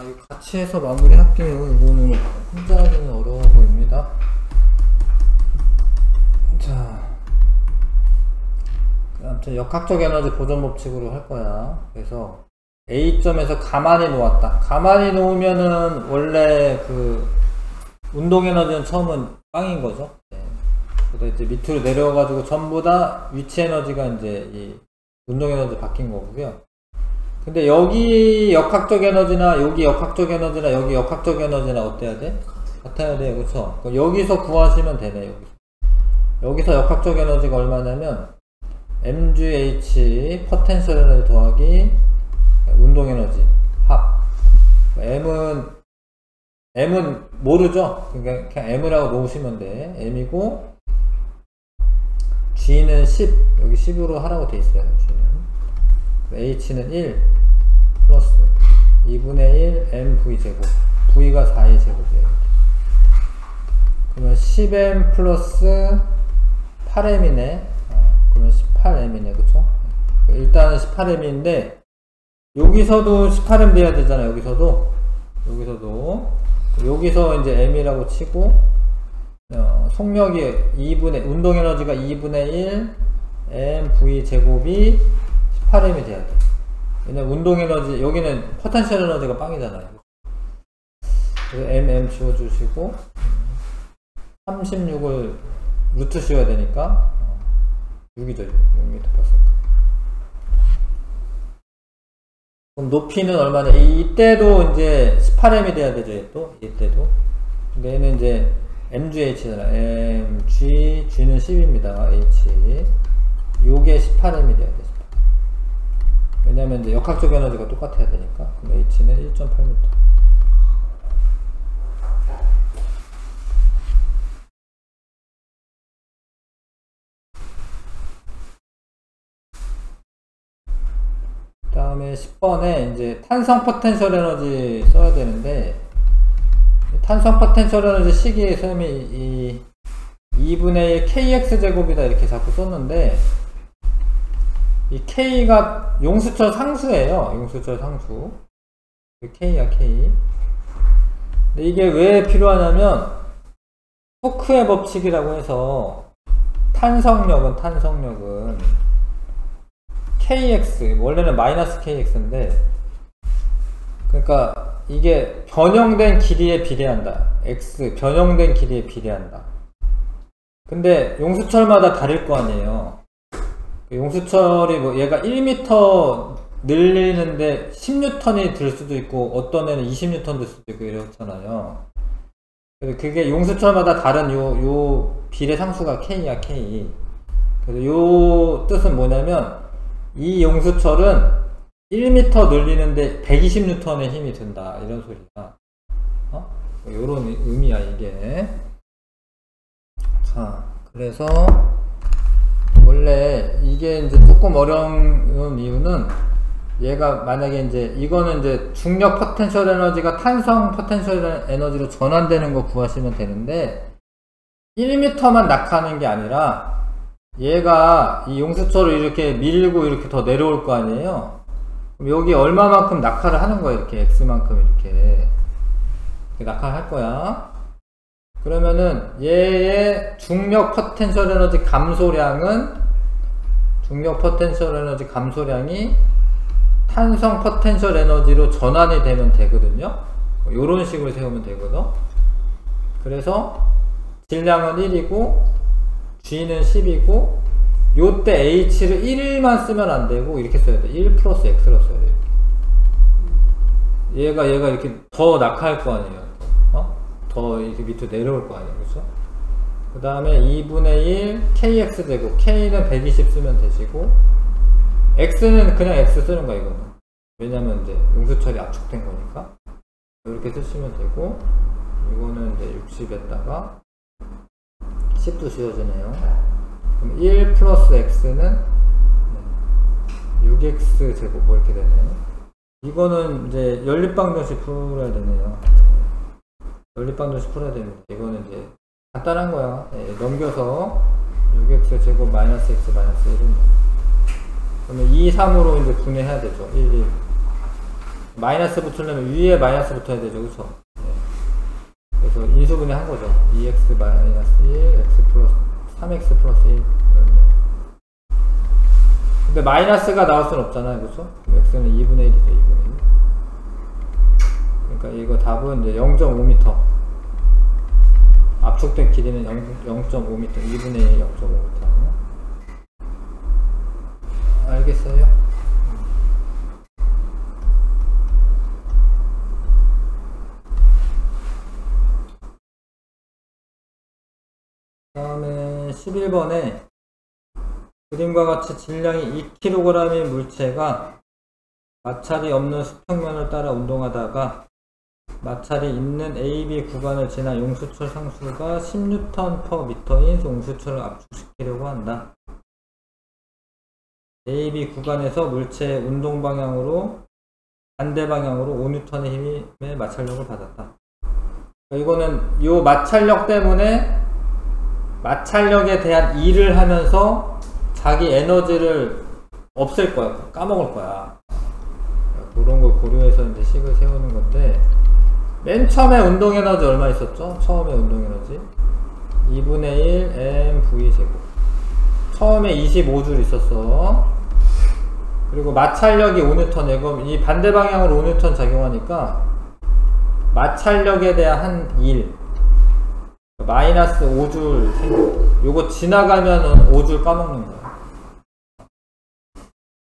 이거 같이 해서 마무리 할게요. 이거는 혼자 하기는 어려워 보입니다. 자, 아무튼 역학적 에너지 보존 법칙으로 할 거야. 그래서 A점에서 가만히 놓았다. 가만히 놓으면은 원래 그 운동 에너지는 처음은 빵인 거죠. 네. 그래서 이제 밑으로 내려와가지고 전부 다 위치 에너지가 이제 이 운동 에너지 바뀐 거고요. 근데 여기 역학적 에너지나 여기 역학적 에너지나 여기 역학적 에너지나 어때야 돼? 같아야 돼요. 그쵸? 여기서 구하시면 되네. 여기서 역학적 에너지가 얼마냐면 mgh 포텐셜 에너지 더하기 운동 에너지 합. m은 모르죠? 그러니까 그냥 m이라고 놓으시면 돼. m이고 g는 10 여기 10으로 하라고 돼 있어요. g는 h는 1 플러스 2분의 1 mv 제곱 v가 4의 제곱이에요. 그러면 10m 플러스 8m이네. 그러면 18m이네. 그쵸? 일단은 18m인데 여기서도 18m 돼야 되잖아요. 여기서도 여기서 이제 m이라고 치고 속력이 2분의 운동 에너지가 2분의 1 mv 제곱이 18m이 돼야 돼. 왜냐면 운동 에너지 여기는 포텐셜 에너지가 빵이잖아요. 그래서 mm 지워주시고 36을 루트 씌워야 되니까 6이죠. 6m 퍼센트. 그럼 높이는 얼마냐? 이때도 이제 18m이 돼야 되죠. 또 이때도. 근데 얘는 이제 mgh잖아. g는 10입니다. h 요게 18m이 돼야 돼. 왜냐면 이제 역학적 에너지가 똑같아야 되니까. 그럼 h는 1.8m. 그 다음에 10번에 이제 탄성 포텐셜 에너지 써야 되는데, 탄성 포텐셜 에너지 식이 쌤이 이 2분의 1 kx 제곱이다 이렇게 자꾸 썼는데, 이 k가 용수철 상수예요. 용수철 상수. k야 k. 근데 이게 왜 필요하냐면 토크의 법칙이라고 해서 탄성력은 kx 원래는 마이너스 kx인데, 그러니까 이게 변형된 길이에 비례한다. x 변형된 길이에 비례한다. 근데 용수철마다 다를 거 아니에요. 용수철이 뭐 얘가 1m 늘리는데 10N이 들 수도 있고 어떤 애는 20N 들 수도 있고 이렇잖아요. 그래서 그게 용수철마다 다른 요 비례 상수가 K야, K. 그래서 요 뜻은 뭐냐면, 이 용수철은 1m 늘리는데 120N의 힘이 든다. 이런 소리다. 요런 의미야, 이게. 자, 그래서, 원래 이게 이제 조금 어려운 이유는, 얘가 만약에 이제, 이거는 이제 중력 포텐셜 에너지가 탄성 포텐셜 에너지로 전환되는 거 구하시면 되는데, 1m만 낙하하는 게 아니라, 얘가 이 용수철을 이렇게 밀고 이렇게 더 내려올 거 아니에요? 그럼 여기 얼마만큼 낙하를 하는 거야, 이렇게. X만큼 이렇게 낙하를 할 거야. 그러면은 얘의 중력 포텐셜 에너지 감소량이 탄성 포텐셜 에너지로 전환이 되면 되거든요. 요런 식으로 세우면 되거든. 그래서 질량은 1이고 G는 10이고 요때 H를 1만 쓰면 안 되고 이렇게 써야 돼. 1 플러스 X로 써야 돼. 얘가 이렇게 더 낙하할 거 아니에요. 더 이렇게 밑으로 내려올 거 아니에요. 그죠? 그 다음에 2분의 1 KX 제곱. K는 120 쓰면 되시고, X는 그냥 X 쓰는 거야, 이거는. 왜냐면 이제 용수철이 압축된 거니까. 이렇게 쓰시면 되고, 이거는 이제 60에다가 10도 지워지네요. 그럼 1 플러스 X는 6X 제곱, 뭐 이렇게 되네요. 이거는 이제 연립방정식 풀어야 되네요. 연립방정식 풀어야 됩니다. 이거는 이제 간단한 거야. 넘겨서 6X 제곱 마이너스 X 마이너스 1은 그러면 2, 3으로 이제 분해해야 되죠. 1, 1. 마이너스 붙으려면 위에 마이너스 붙어야 되죠. 그쵸? 그래서 인수분해 한 거죠. 2x 마이너스 1, x 플러스 3x 플러스 1. 근데 마이너스가 나올 수는 없잖아요. 그쵸? x는 2분의 1이죠. 2분의 1. 그러니까 이거 답은 이제 0.5m. 압축된 길이는 0.5m. 2분의 1, 0.5m. 알겠어요? 다음에 11번에 그림과 같이 질량이 2kg인 물체가 마찰이 없는 수평면을 따라 운동하다가 마찰이 있는 AB 구간을 지나 용수철 상수가 10N/m인 용수철을 압축시키려고 한다. AB 구간에서 물체의 운동 방향으로 반대 방향으로 5N의 힘의 마찰력을 받았다. 이거는 요 마찰력 때문에 마찰력에 대한 일을 하면서 자기 에너지를 없앨 거야. 까먹을 거야. 그런 걸 고려해서 이제 식을 세우는 건데, 맨 처음에 운동 에너지 얼마 있었죠? 처음에 운동 에너지 2분의 1 mv 제곱. 처음에 25줄 있었어. 그리고 마찰력이 5N이에요. 그럼 이 반대 방향으로 5N 작용하니까 마찰력에 대한 한 일 마이너스 5줄 생겨. 요거 지나가면은 5줄 까먹는 거야.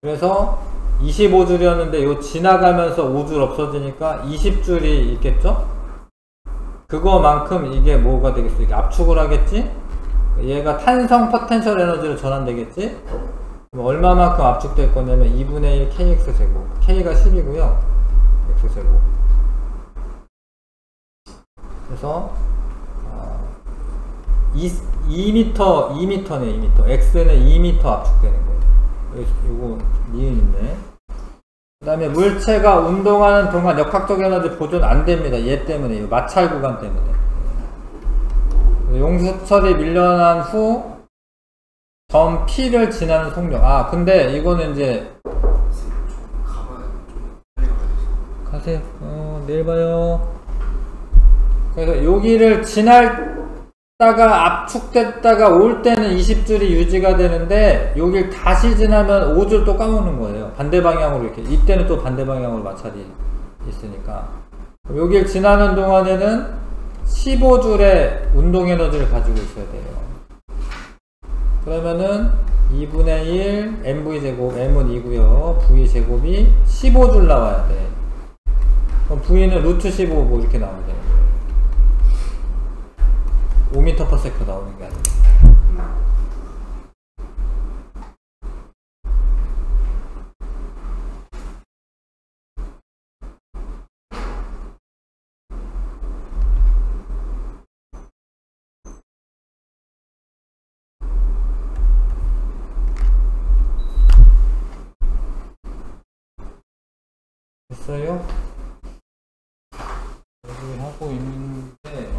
그래서 25줄이었는데 요 지나가면서 5줄 없어지니까 20줄이 있겠죠? 그거만큼 이게 뭐가 되겠어? 이게 압축을 하겠지? 얘가 탄성 포텐셜 에너지로 전환되겠지? 그럼 얼마만큼 압축될 거냐면 2분의 1 kx 제곱. k가 10이고요. x 제곱. 그래서 2m네, 2m. x는 2m 압축되는 거예요. 요거 니은인데. 그 다음에 물체가 운동하는 동안 역학적 에너지 보존 안 됩니다. 얘 때문에, 이 마찰 구간 때문에. 용수철이 밀려난 후 점 P를 지나는 속력. 근데 이거는 이제 가세요. 내일 봐요. 그래서 여기를 지났다가 압축됐다가 올 때는 20줄이 유지가 되는데, 여길 다시 지나면 5줄 또 까먹는 거예요. 반대 방향으로 이렇게. 이때는 또 반대 방향으로 마찰이 있으니까. 여길 지나는 동안에는 15줄의 운동 에너지를 가지고 있어야 돼요. 그러면은 2분의 1 mv 제곱, m은 2고요. v 제곱이 15줄 나와야 돼. 그럼 v는 루트 15 뭐 이렇게 나오면 되는 거예요. 5m/s 나오는 게 아니고. 됐어요? 여기 하고 있는데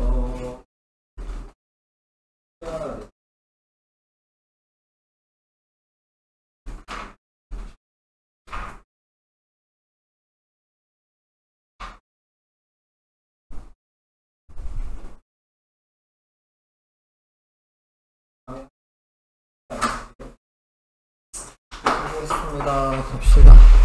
수고했습니다. 갑시다.